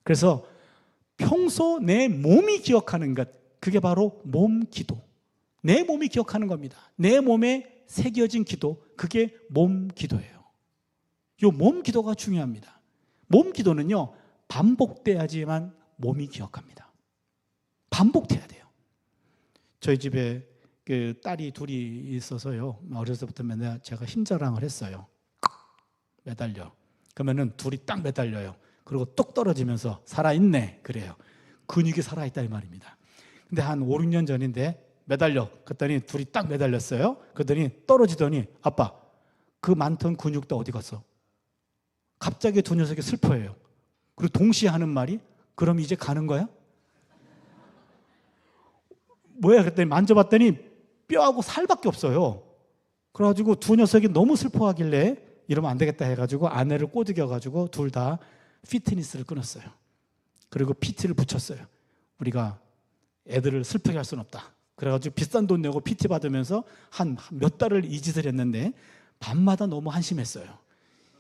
그래서 평소 내 몸이 기억하는 것, 그게 바로 몸 기도. 내 몸이 기억하는 겁니다. 내 몸에 새겨진 기도, 그게 몸 기도예요. 이 몸 기도가 중요합니다. 몸 기도는요, 반복돼야지만 몸이 기억합니다. 반복돼야 돼요. 저희 집에 그 딸이 둘이 있어서요, 어렸을 때부터 맨날 제가 힘자랑을 했어요. 매달려. 그러면은 둘이 딱 매달려요. 그리고 똑 떨어지면서 살아있네 그래요. 근육이 살아있다 이 말입니다. 근데 한 5, 6년 전인데 매달려. 그랬더니 둘이 딱 매달렸어요. 그랬더니 떨어지더니 아빠, 그 많던 근육 다 어디 갔어? 갑자기 두 녀석이 슬퍼해요. 그리고 동시에 하는 말이, 그럼 이제 가는 거야? 뭐야? 그랬더니 만져봤더니 뼈하고 살밖에 없어요. 그래가지고 두 녀석이 너무 슬퍼하길래 이러면 안 되겠다 해가지고 아내를 꼬드겨가지고 둘 다 피트니스를 끊었어요. 그리고 PT를 붙였어요. 우리가 애들을 슬프게 할 수는 없다. 그래가지고 비싼 돈 내고 PT 받으면서 한 몇 달을 이 짓을 했는데 밤마다 너무 한심했어요.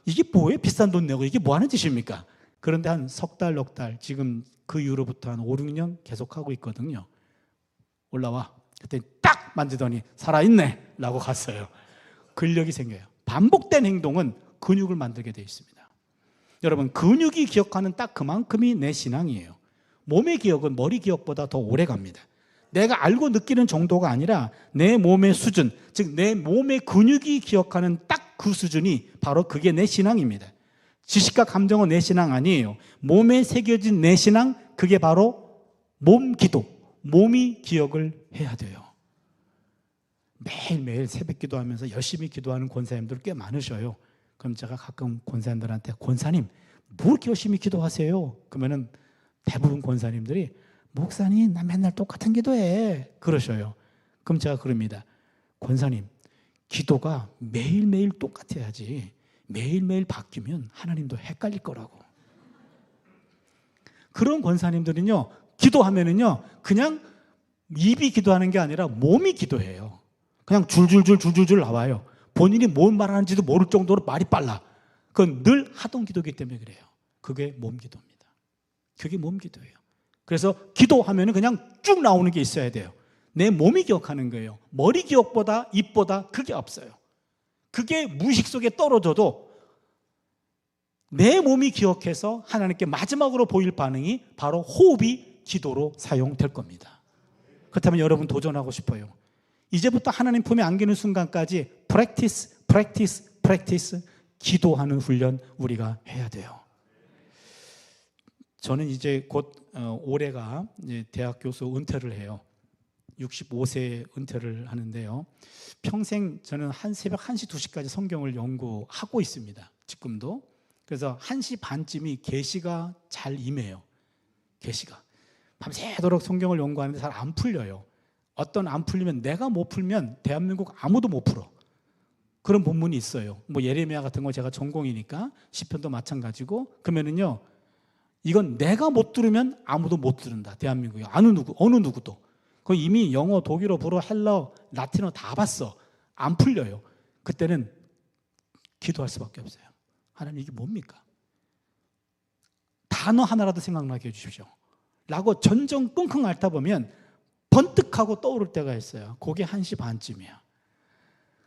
이게 뭐예요? 비싼 돈 내고 이게 뭐 하는 짓입니까? 그런데 한 석 달, 넉 달, 지금 그 이후로부터 한 5, 6년 계속 하고 있거든요. 올라와. 그때 딱 만지더니 살아있네 라고 갔어요. 근력이 생겨요. 반복된 행동은 근육을 만들게 되어 있습니다. 여러분, 근육이 기억하는 딱 그만큼이 내 신앙이에요. 몸의 기억은 머리 기억보다 더 오래 갑니다. 내가 알고 느끼는 정도가 아니라 내 몸의 수준, 즉 내 몸의 근육이 기억하는 딱 그 수준이 바로 그게 내 신앙입니다. 지식과 감정은 내 신앙 아니에요. 몸에 새겨진 내 신앙, 그게 바로 몸 기도, 몸이 기억을 해야 돼요. 매일매일 새벽 기도하면서 열심히 기도하는 권사님들 꽤 많으셔요. 그럼 제가 가끔 권사님들한테, 권사님 뭐 이렇게 열심히 기도하세요? 그러면은 대부분 권사님들이, 목사님 나 맨날 똑같은 기도해 그러셔요. 그럼 제가 그럽니다. 권사님, 기도가 매일매일 똑같아야지 매일매일 바뀌면 하나님도 헷갈릴 거라고. 그런 권사님들은요, 기도하면은요 그냥 입이 기도하는 게 아니라 몸이 기도해요. 그냥 줄줄줄 나와요. 본인이 뭔 말하는지도 모를 정도로 말이 빨라. 그건 늘 하던 기도이기 때문에 그래요. 그게 몸 기도입니다. 그게 몸 기도예요. 그래서 기도하면은 그냥 쭉 나오는 게 있어야 돼요. 내 몸이 기억하는 거예요. 머리 기억보다 입보다 그게 없어요. 그게 무의식 속에 떨어져도 내 몸이 기억해서 하나님께 마지막으로 보일 반응이 바로 호흡이 기도로 사용될 겁니다. 그렇다면 여러분 도전하고 싶어요. 이제부터 하나님 품에 안기는 순간까지 프랙티스 기도하는 훈련 우리가 해야 돼요. 저는 이제 곧 올해가 이제 대학 교수 은퇴를 해요. 65세에 은퇴를 하는데요. 평생 저는 새벽 1시, 2시까지 성경을 연구하고 있습니다. 지금도. 그래서 1시 반쯤이 계시가 잘 임해요. 계시가. 밤새도록 성경을 연구하는데 잘 안 풀려요. 어떤 안 풀리면, 내가 못 풀면 대한민국 아무도 못 풀어. 그런 본문이 있어요. 뭐 예레미야 같은 거 제가 전공이니까 시편도 마찬가지고. 그러면은요, 이건 내가 못 들으면 아무도 못 들은다. 대한민국에 어느 누구도. 그 이미 영어, 독일어, 불어, 헬러, 라틴어 다 봤어. 안 풀려요. 그때는 기도할 수밖에 없어요. 하나님 이게 뭡니까? 단어 하나라도 생각나게 해주십시오. 라고 전정 끙끙 앓다 보면 번뜩하고 떠오를 때가 있어요. 그게 1시 반쯤이야.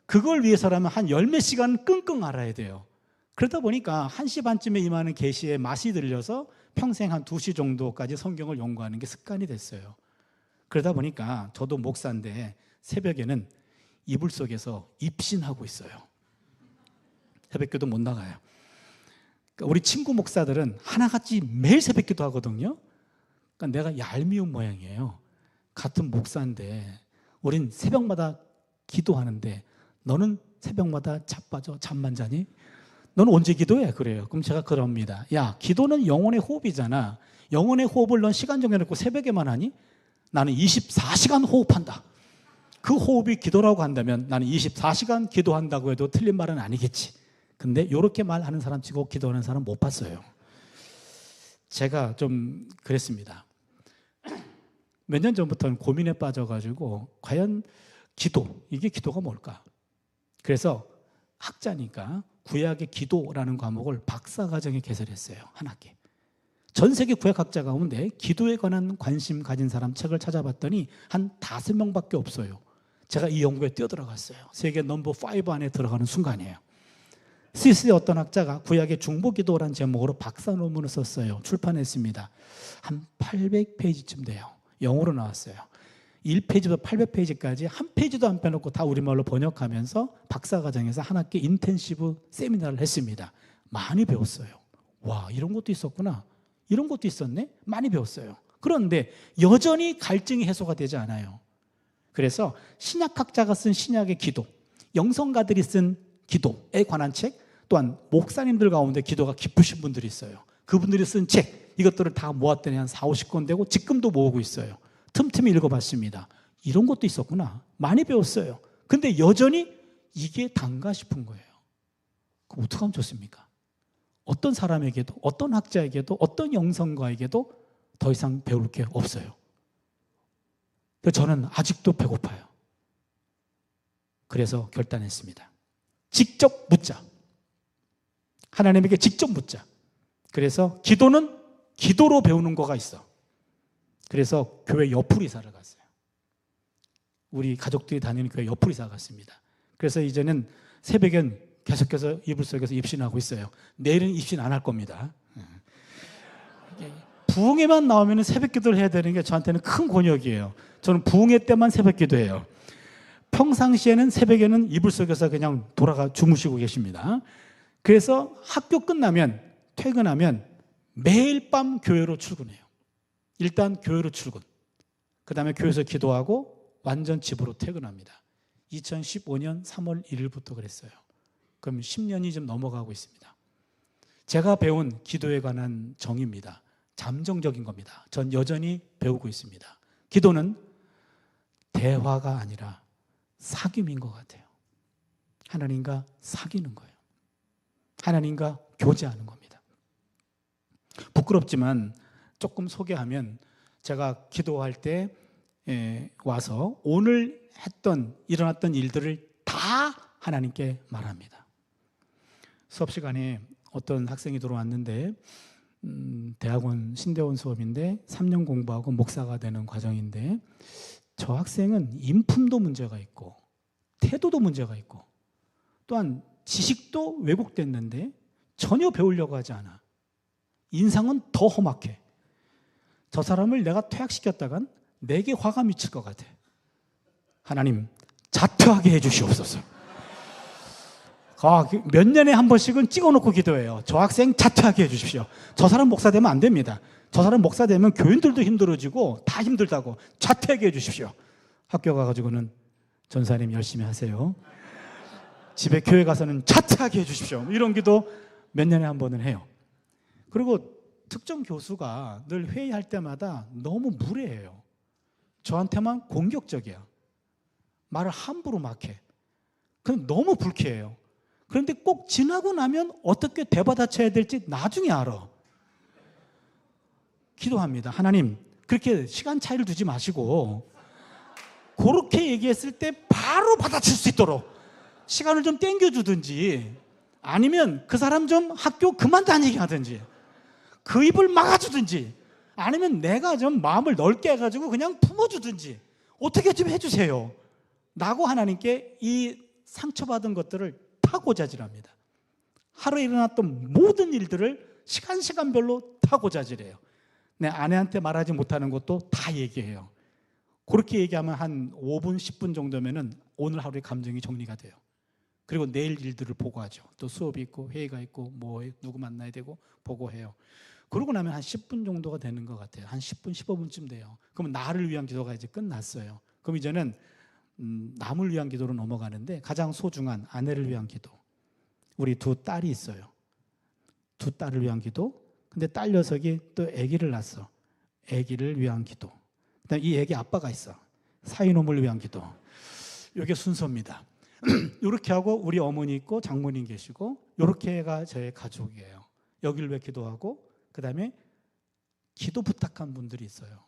그걸 위해서라면 한 열 몇 시간 끙끙 앓아야 돼요. 그러다 보니까 1시 반쯤에 임하는 계시에 맛이 들려서 평생 한 2시 정도까지 성경을 연구하는 게 습관이 됐어요. 그러다 보니까 저도 목사인데 새벽에는 이불 속에서 입신하고 있어요. 새벽기도 못 나가요. 그러니까 우리 친구 목사들은 하나같이 매일 새벽기도 하거든요. 그러니까 내가 얄미운 모양이에요. 같은 목사인데 우린 새벽마다 기도하는데 너는 새벽마다 자빠져 잠만 자니? 너는 언제 기도해? 그래요. 그럼 제가 그럽니다. 야, 기도는 영혼의 호흡이잖아. 영혼의 호흡을 넌 시간 정해놓고 새벽에만 하니? 나는 24시간 호흡한다. 그 호흡이 기도라고 한다면 나는 24시간 기도한다고 해도 틀린 말은 아니겠지. 근데 이렇게 말하는 사람 치고 기도하는 사람 못 봤어요. 제가 좀 그랬습니다. 몇 년 전부터는 고민에 빠져가지고 과연 기도, 이게 기도가 뭘까? 그래서 학자니까 구약의 기도라는 과목을 박사과정에 개설했어요. 한 학기. 전 세계 구약학자 가운데 기도에 관한 관심 가진 사람 책을 찾아봤더니 한 5명밖에 없어요. 제가 이 연구에 뛰어들어갔어요. 세계 넘버 5 안에 들어가는 순간이에요. 스위스의 어떤 학자가 구약의 중보기도라는 제목으로 박사 논문을 썼어요. 출판했습니다. 한 800페이지쯤 돼요. 영어로 나왔어요. 1페이지부터 800페이지까지 한 페이지도 안 빼놓고 다 우리말로 번역하면서 박사과정에서 한 학기 인텐시브 세미나를 했습니다. 많이 배웠어요. 와, 이런 것도 있었구나. 이런 것도 있었네? 많이 배웠어요. 그런데 여전히 갈증이 해소가 되지 않아요. 그래서 신약학자가 쓴 신약의 기도, 영성가들이 쓴 기도에 관한 책, 또한 목사님들 가운데 기도가 깊으신 분들이 있어요. 그분들이 쓴 책, 이것들을 다 모았더니 한 4, 50권 되고 지금도 모으고 있어요. 틈틈이 읽어봤습니다. 이런 것도 있었구나. 많이 배웠어요. 근데 여전히 이게 단가 싶은 거예요. 그럼 어떻게 하면 좋습니까? 어떤 사람에게도, 어떤 학자에게도, 어떤 영성가에게도 더 이상 배울 게 없어요. 저는 아직도 배고파요. 그래서 결단했습니다. 직접 묻자. 하나님에게 직접 묻자. 그래서 기도는 기도로 배우는 거가 있어. 그래서 교회 옆으로 이사를 갔어요. 우리 가족들이 다니는 교회 옆으로 이사 갔습니다. 그래서 이제는 새벽엔 계속해서 이불 속에서 입신하고 있어요. 내일은 입신 안 할 겁니다. 부흥회만 나오면 새벽 기도를 해야 되는 게 저한테는 큰 곤욕이에요. 저는 부흥회 때만 새벽 기도해요. 평상시에는 새벽에는 이불 속에서 그냥 돌아가 주무시고 계십니다. 그래서 학교 끝나면 퇴근하면 매일 밤 교회로 출근해요. 일단 교회로 출근, 그 다음에 교회에서 기도하고 완전 집으로 퇴근합니다. 2015년 3월 1일부터 그랬어요. 그럼 10년이 좀 넘어가고 있습니다. 제가 배운 기도에 관한 정의입니다. 잠정적인 겁니다. 전 여전히 배우고 있습니다. 기도는 대화가 아니라 사귐인 것 같아요. 하나님과 사귀는 거예요. 하나님과 교제하는 겁니다. 부끄럽지만 조금 소개하면 제가 기도할 때 와서 오늘 일어났던 일들을 다 하나님께 말합니다. 수업 시간에 어떤 학생이 들어왔는데 대학원 신대원 수업인데 3년 공부하고 목사가 되는 과정인데 저 학생은 인품도 문제가 있고 태도도 문제가 있고 또한 지식도 왜곡됐는데 전혀 배우려고 하지 않아. 인상은 더 험악해. 저 사람을 내가 퇴학시켰다간 내게 화가 미칠 것 같아. 하나님 자퇴하게 해주시옵소서. 몇 년에 한 번씩은 찍어놓고 기도해요. 저 학생 자퇴하게 해주십시오. 저 사람 목사 되면 안 됩니다. 저 사람 목사 되면 교인들도 힘들어지고 다 힘들다고 자퇴하게 해주십시오. 학교 가가지고는 전사님 열심히 하세요. 집에 교회 가서는 자퇴하게 해주십시오. 이런 기도 몇 년에 한 번은 해요. 그리고 특정 교수가 늘 회의할 때마다 너무 무례해요. 저한테만 공격적이야. 말을 함부로 막 해. 그럼 너무 불쾌해요. 그런데 꼭 지나고 나면 어떻게 되받아쳐야 될지 나중에 알아. 기도합니다. 하나님, 그렇게 시간 차이를 두지 마시고 그렇게 얘기했을 때 바로 받아칠 수 있도록 시간을 좀 땡겨주든지 아니면 그 사람 좀 학교 그만 다니게 하든지 그 입을 막아주든지 아니면 내가 좀 마음을 넓게 해가지고 그냥 품어주든지 어떻게 좀 해주세요 라고 하나님께 이 상처받은 것들을 다 고자질합니다. 하루에 일어났던 모든 일들을 시간별로 다 고자질해요. 내 아내한테 말하지 못하는 것도 다 얘기해요. 그렇게 얘기하면 한 5분, 10분 정도면은 오늘 하루의 감정이 정리가 돼요. 그리고 내일 일들을 보고하죠. 또 수업이 있고 회의가 있고 뭐 누구 만나야 되고 보고해요. 그러고 나면 한 10분 정도가 되는 것 같아요. 한 10분, 15분쯤 돼요. 그러면 나를 위한 기도가 이제 끝났어요. 그럼 이제는 남을 위한 기도로 넘어가는데 가장 소중한 아내를 위한 기도. 우리 두 딸이 있어요. 두 딸을 위한 기도. 근데 딸 녀석이 또 아기를 낳았어. 아기를 위한 기도. 그다음에 이 아기 아빠가 있어. 사위놈을 위한 기도. 이게 순서입니다. 이렇게 하고 우리 어머니 있고 장모님 계시고 이렇게가 저의 가족이에요. 여기를 왜 기도하고 그다음에 기도 부탁한 분들이 있어요.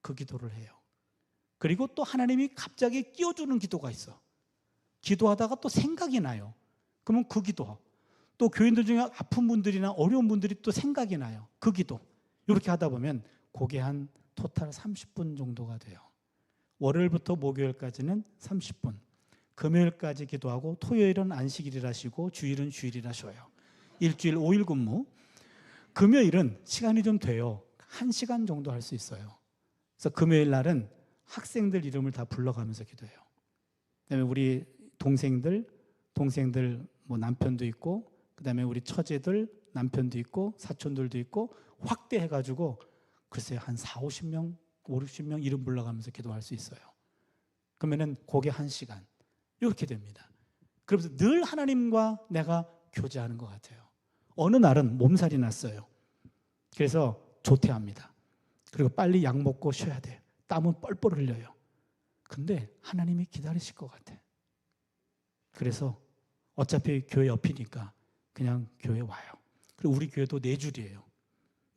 그 기도를 해요. 그리고 또 하나님이 갑자기 끼워주는 기도가 있어. 기도하다가 또 생각이 나요. 그러면 그 기도. 또 교인들 중에 아픈 분들이나 어려운 분들이 또 생각이 나요. 그 기도. 이렇게 하다 보면 그게 한 토탈 30분 정도가 돼요. 월요일부터 목요일까지는 30분. 금요일까지 기도하고 토요일은 안식일이라 쉬고 주일은 주일이라 쉬어요. 일주일 5일 근무. 금요일은 시간이 좀 돼요. 1시간 정도 할 수 있어요. 그래서 금요일 날은 학생들 이름을 다 불러가면서 기도해요. 그다음에 우리 동생들 뭐 남편도 있고 그다음에 우리 처제들 남편도 있고 사촌들도 있고 확대해가지고 글쎄요 한 40, 50명, 50명 이름 불러가면서 기도할 수 있어요. 그러면은 그게 1시간 이렇게 됩니다. 그러면서 늘 하나님과 내가 교제하는 것 같아요. 어느 날은 몸살이 났어요. 그래서 조퇴합니다. 그리고 빨리 약 먹고 쉬어야 돼요. 땀은 뻘뻘 흘려요. 근데 하나님이 기다리실 것 같아. 그래서 어차피 교회 옆이니까 그냥 교회 와요. 그리고 우리 교회도 4줄이에요.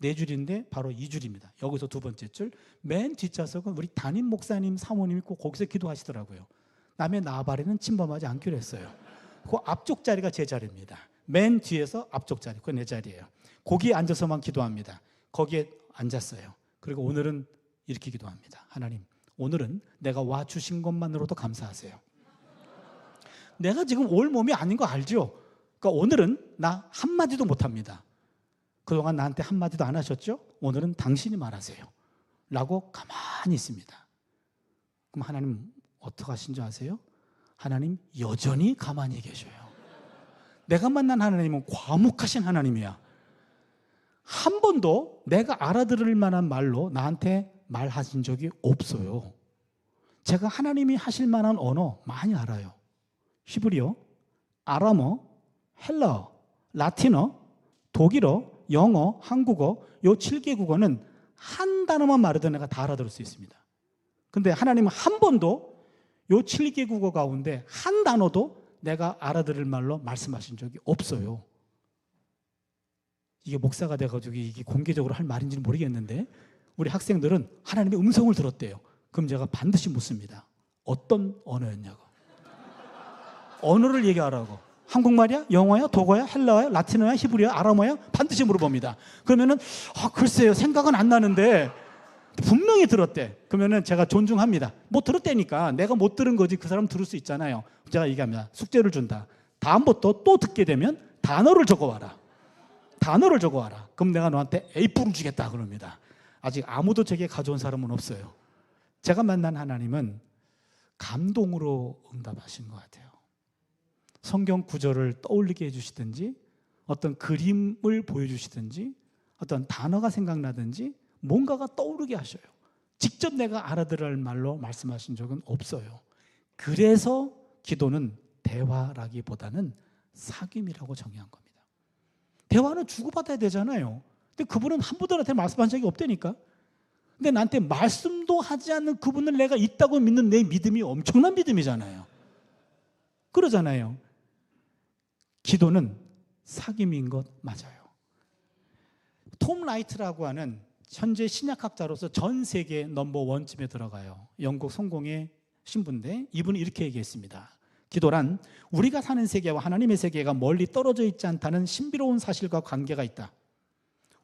4줄인데 바로 2줄입니다. 여기서 두 번째 줄. 맨 뒷좌석은 우리 담임 목사님, 사모님이 꼭 거기서 기도하시더라고요. 남의 나발에는 침범하지 않기로 했어요. 그 앞쪽 자리가 제 자리입니다. 맨 뒤에서 앞쪽 자리, 그게 내 자리예요. 거기에 앉아서만 기도합니다. 거기에 앉았어요. 그리고 오늘은 이렇게 기도합니다. 하나님, 오늘은 내가 와주신 것만으로도 감사하세요. 내가 지금 올 몸이 아닌 거 알죠? 그러니까 오늘은 나 한마디도 못합니다. 그동안 나한테 한마디도 안 하셨죠? 오늘은 당신이 말하세요 라고 가만히 있습니다. 그럼 하나님 어떻게 하신 줄 아세요? 하나님 여전히 가만히 계셔요. 내가 만난 하나님은 과묵하신 하나님이야. 한 번도 내가 알아들을 만한 말로 나한테 말하신 적이 없어요. 제가 하나님이 하실 만한 언어 많이 알아요. 히브리어, 아람어, 헬라어, 라틴어, 독일어, 영어, 한국어 요 7개 국어는 한 단어만 말해도 내가 다 알아들을 수 있습니다. 근데 하나님은 한 번도 요 7개 국어 가운데 한 단어도 내가 알아들을 말로 말씀하신 적이 없어요. 이게 목사가 돼가지고 이게 공개적으로 할 말인지는 모르겠는데 우리 학생들은 하나님의 음성을 들었대요. 그럼 제가 반드시 묻습니다. 어떤 언어였냐고. 언어를 얘기하라고. 한국말이야? 영어야? 독어야? 헬라어야? 라틴어야? 히브리어야? 아람어야? 반드시 물어봅니다. 그러면은 글쎄요 생각은 안 나는데 분명히 들었대. 그러면은 제가 존중합니다. 뭐 들었다니까 내가 못 들은 거지 그 사람 들을 수 있잖아요. 제가 얘기합니다. 숙제를 준다. 다음부터 또 듣게 되면 단어를 적어와라. 단어를 적어와라. 그럼 내가 너한테 A+를 주겠다 그럽니다. 아직 아무도 제게 가져온 사람은 없어요. 제가 만난 하나님은 감동으로 응답하신 것 같아요. 성경 구절을 떠올리게 해주시든지 어떤 그림을 보여주시든지 어떤 단어가 생각나든지 뭔가가 떠오르게 하셔요. 직접 내가 알아들을 말로 말씀하신 적은 없어요. 그래서 기도는 대화라기보다는 사귐이라고 정의한 겁니다. 대화는 주고받아야 되잖아요. 근데 그분은 한 분들한테 말씀한 적이 없다니까. 근데 나한테 말씀도 하지 않는 그분을 내가 있다고 믿는 내 믿음이 엄청난 믿음이잖아요. 그러잖아요. 기도는 사귐인 것 맞아요. 톰 라이트라고 하는 현재 신약학자로서 전 세계 넘버1쯤에 들어가요. 영국 성공의 신부인데 이분은 이렇게 얘기했습니다. 기도란 우리가 사는 세계와 하나님의 세계가 멀리 떨어져 있지 않다는 신비로운 사실과 관계가 있다.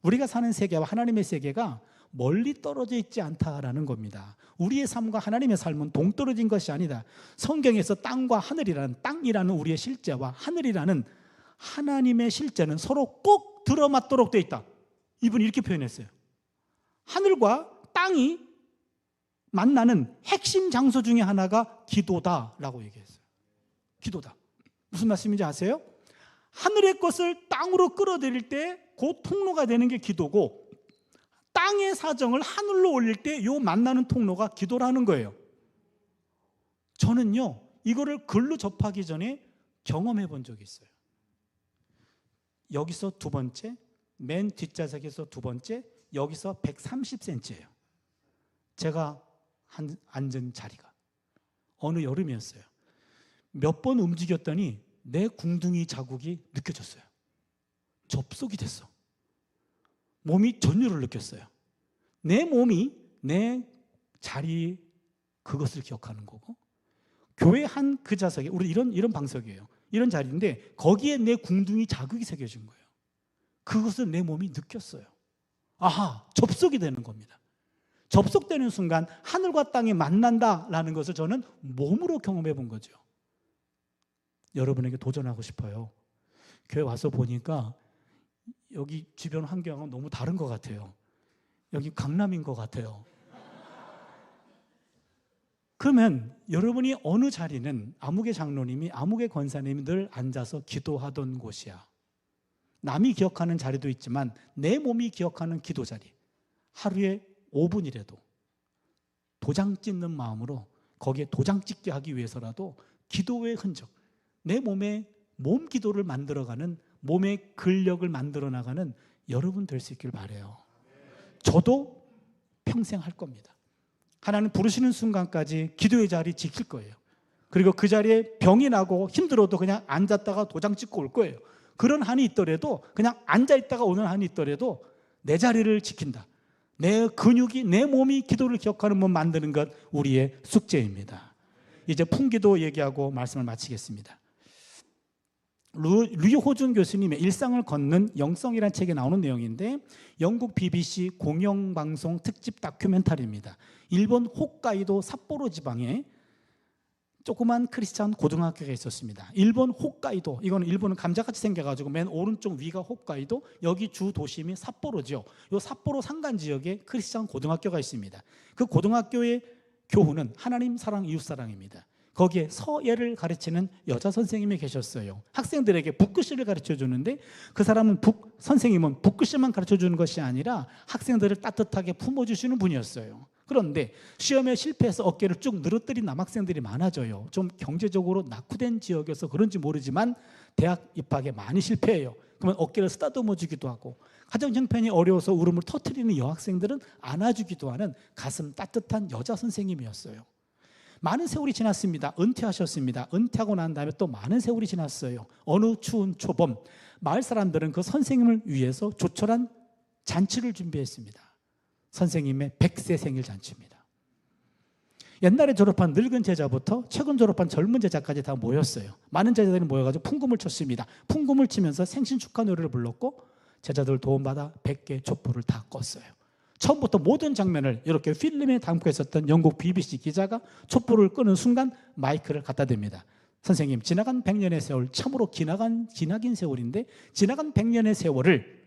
우리가 사는 세계와 하나님의 세계가 멀리 떨어져 있지 않다라는 겁니다. 우리의 삶과 하나님의 삶은 동떨어진 것이 아니다. 성경에서 땅과 하늘이라는, 땅이라는 우리의 실제와 하늘이라는 하나님의 실제는 서로 꼭 들어맞도록 되어 있다. 이분이 이렇게 표현했어요. 하늘과 땅이 만나는 핵심 장소 중에 하나가 기도다라고 얘기했어요. 기도다. 무슨 말씀인지 아세요? 하늘의 것을 땅으로 끌어들일 때 그 통로가 되는 게 기도고, 땅의 사정을 하늘로 올릴 때 요 만나는 통로가 기도라는 거예요. 저는요, 이거를 글로 접하기 전에 경험해 본 적이 있어요. 여기서 두 번째, 맨 뒷좌석에서 두 번째, 여기서 130cm예요. 제가 앉은 자리가. 어느 여름이었어요. 몇 번 움직였더니 내 궁둥이 자국이 느껴졌어요. 접속이 됐어. 몸이 전율을 느꼈어요. 내 몸이 내 자리, 그것을 기억하는 거고, 교회 한 그 좌석에, 우리 이런 방석이에요. 이런 자리인데 거기에 내 궁둥이 자국이 새겨진 거예요. 그것을 내 몸이 느꼈어요. 아하, 접속이 되는 겁니다. 접속되는 순간 하늘과 땅이 만난다라는 것을 저는 몸으로 경험해 본 거죠. 여러분에게 도전하고 싶어요. 교회 와서 보니까 여기 주변 환경은 너무 다른 것 같아요. 여기 강남인 것 같아요. 그러면 여러분이 어느 자리는 아무개 장로님이, 아무개 권사님이 늘 앉아서 기도하던 곳이야. 남이 기억하는 자리도 있지만 내 몸이 기억하는 기도 자리. 하루에 5분이라도 도장 찍는 마음으로 거기에 도장 찍게 하기 위해서라도 기도의 흔적, 내 몸에 몸 기도를 만들어가는, 몸의 근력을 만들어 나가는 여러분 될 수 있길 바라요. 저도 평생 할 겁니다. 하나님 부르시는 순간까지 기도의 자리 지킬 거예요. 그리고 그 자리에 병이 나고 힘들어도 그냥 앉았다가 도장 찍고 올 거예요. 그런 한이 있더라도, 그냥 앉아있다가 오는 한이 있더라도 내 자리를 지킨다. 내 근육이, 내 몸이 기도를 기억하는 몸 만드는 것, 우리의 숙제입니다. 이제 풍기도 얘기하고 말씀을 마치겠습니다. 류호준 교수님의 일상을 걷는 영성이라는 책에 나오는 내용인데, 영국 BBC 공영방송 특집 다큐멘터리입니다. 일본 홋카이도 삿포로 지방에 조그만 크리스찬 고등학교가 있었습니다. 일본 홋카이도, 이거는 일본은 감자같이 생겨가지고 맨 오른쪽 위가 홋카이도, 여기 주 도심이 삿포로죠. 이 삿포로 산간 지역에 크리스찬 고등학교가 있습니다. 그 고등학교의 교훈은 하나님 사랑, 이웃 사랑입니다. 거기에 서예를 가르치는 여자 선생님이 계셨어요. 학생들에게 붓글씨를 가르쳐 주는데, 그 사람은 선생님은 붓글씨만 가르쳐 주는 것이 아니라 학생들을 따뜻하게 품어주시는 분이었어요. 그런데 시험에 실패해서 어깨를 쭉 늘어뜨린 남학생들이 많아져요. 좀 경제적으로 낙후된 지역에서 그런지 모르지만 대학 입학에 많이 실패해요. 그러면 어깨를 쓰다듬어 주기도 하고, 가정 형편이 어려워서 울음을 터뜨리는 여학생들은 안아주기도 하는 가슴 따뜻한 여자 선생님이었어요. 많은 세월이 지났습니다. 은퇴하셨습니다. 은퇴하고 난 다음에 또 많은 세월이 지났어요. 어느 추운 초봄, 마을 사람들은 그 선생님을 위해서 조촐한 잔치를 준비했습니다. 선생님의 100세 생일 잔치입니다. 옛날에 졸업한 늙은 제자부터 최근 졸업한 젊은 제자까지 다 모였어요. 많은 제자들이 모여가지고 풍금을 쳤습니다. 풍금을 치면서 생신 축하 노래를 불렀고, 제자들 도움받아 100개 촛불을 다 껐어요. 처음부터 모든 장면을 이렇게 필름에 담고 있었던 영국 BBC 기자가 촛불을 끄는 순간 마이크를 갖다 댑니다. 선생님, 지나간 100년의 세월, 참으로 지나긴 세월인데, 지나간 100년의 세월을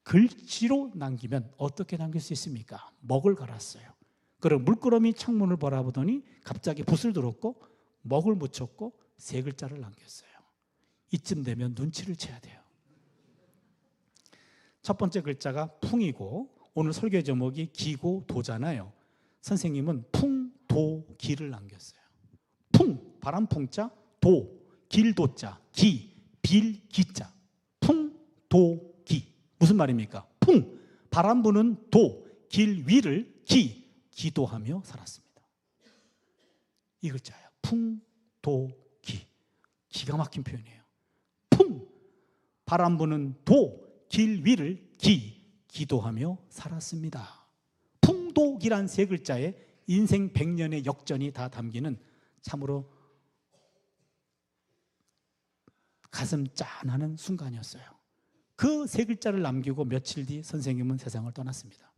글씨로 남기면 어떻게 남길 수 있습니까? 먹을 갈았어요. 그리고 물끄러미 창문을 바라보더니 갑자기 붓을 들었고 먹을 묻혔고 3글자를 남겼어요. 이쯤 되면 눈치를 채야 돼요. 첫 번째 글자가 풍이고, 오늘 설교 제목이 기고 도잖아요. 선생님은 풍도기를 남겼어요. 풍, 바람 풍자, 도, 길도자, 기, 빌기자. 풍도기. 무슨 말입니까? 풍, 바람 부는 도, 길 위를 기도하며 살았습니다. 이 글자예요. 풍도기. 기가 막힌 표현이에요. 풍, 바람 부는 도, 길 위를 기도하며 살았습니다. 풍도기란 3글자에 인생 100년의 역전이 다 담기는 참으로 가슴 짠하는 순간이었어요. 그 세 글자를 남기고 며칠 뒤 선생님은 세상을 떠났습니다.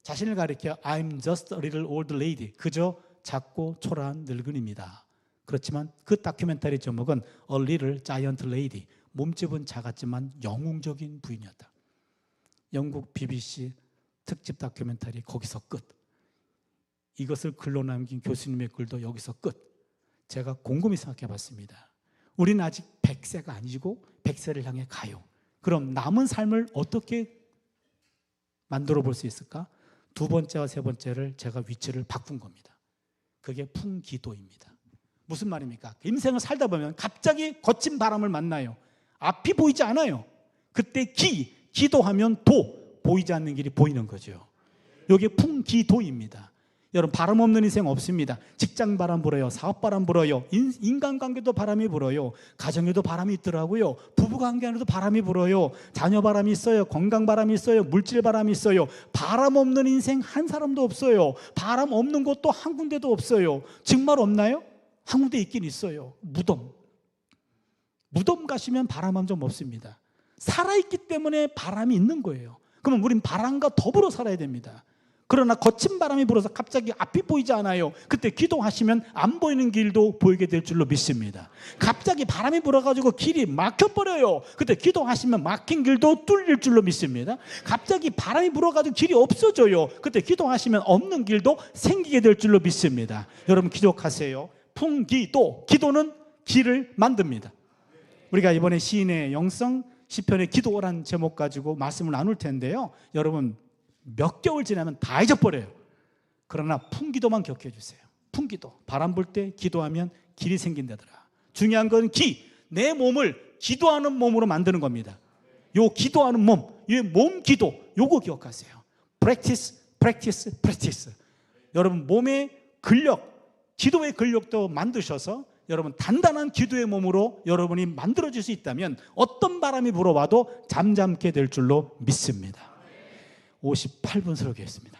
자신을 가리켜 I'm just a little old lady, 그저 작고 초라한 늙은입니다. 그렇지만 그 다큐멘터리 제목은 A little giant lady, 몸집은 작았지만 영웅적인 부인이었다. 영국 BBC 특집 다큐멘터리 거기서 끝. 이것을 글로 남긴 교수님의 글도 여기서 끝. 제가 곰곰이 생각해 봤습니다. 우리는 아직 100세가 아니고 100세를 향해 가요. 그럼 남은 삶을 어떻게 만들어 볼 수 있을까? 두 번째와 세 번째를 제가 위치를 바꾼 겁니다. 그게 풍기도입니다. 무슨 말입니까? 인생을 살다 보면 갑자기 거친 바람을 만나요. 앞이 보이지 않아요. 그때 기도하면 보이지 않는 길이 보이는 거죠. 이게 풍기도입니다. 여러분, 바람 없는 인생 없습니다. 직장 바람 불어요. 사업 바람 불어요. 인간관계도 바람이 불어요. 가정에도 바람이 있더라고요. 부부관계에도 바람이 불어요. 자녀 바람이 있어요. 건강 바람이 있어요. 물질 바람이 있어요. 바람 없는 인생 한 사람도 없어요. 바람 없는 곳도 한 군데도 없어요. 정말 없나요? 한 군데 있긴 있어요. 무덤 가시면 바람 한 점 없습니다. 살아있기 때문에 바람이 있는 거예요. 그러면 우린 바람과 더불어 살아야 됩니다. 그러나 거친 바람이 불어서 갑자기 앞이 보이지 않아요. 그때 기도하시면 안 보이는 길도 보이게 될 줄로 믿습니다. 갑자기 바람이 불어가지고 길이 막혀버려요. 그때 기도하시면 막힌 길도 뚫릴 줄로 믿습니다. 갑자기 바람이 불어가지고 길이 없어져요. 그때 기도하시면 없는 길도 생기게 될 줄로 믿습니다. 여러분, 기도하세요. 풍기도, 기도는 길을 만듭니다. 우리가 이번에 시인의 영성 시편의 기도라는 제목 가지고 말씀을 나눌 텐데요. 여러분, 몇 개월 지나면 다 잊어버려요. 그러나 풍기도만 기억해 주세요. 풍기도, 바람 불 때 기도하면 길이 생긴다더라. 중요한 건 내 몸을 기도하는 몸으로 만드는 겁니다. 요 기도하는 몸, 이 몸 기도, 요거 기억하세요. practice. 여러분, 몸의 근력, 기도의 근력도 만드셔서 여러분, 단단한 기도의 몸으로 여러분이 만들어질 수 있다면 어떤 바람이 불어와도 잠잠게 될 줄로 믿습니다. 58분 설교했습니다.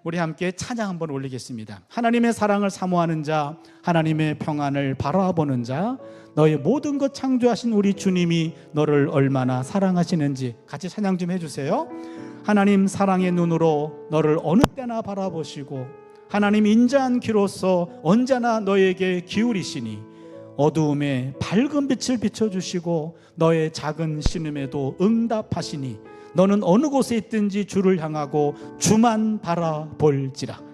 우리 함께 찬양 한번 올리겠습니다. 하나님의 사랑을 사모하는 자, 하나님의 평안을 바라보는 자, 너의 모든 것 창조하신 우리 주님이 너를 얼마나 사랑하시는지 같이 찬양 좀 해주세요. 하나님 사랑의 눈으로 너를 어느 때나 바라보시고 하나님 인자한 귀로서 언제나 너에게 기울이시니 어두움에 밝은 빛을 비춰주시고 너의 작은 신음에도 응답하시니 너는 어느 곳에 있든지 주를 향하고 주만 바라볼지라.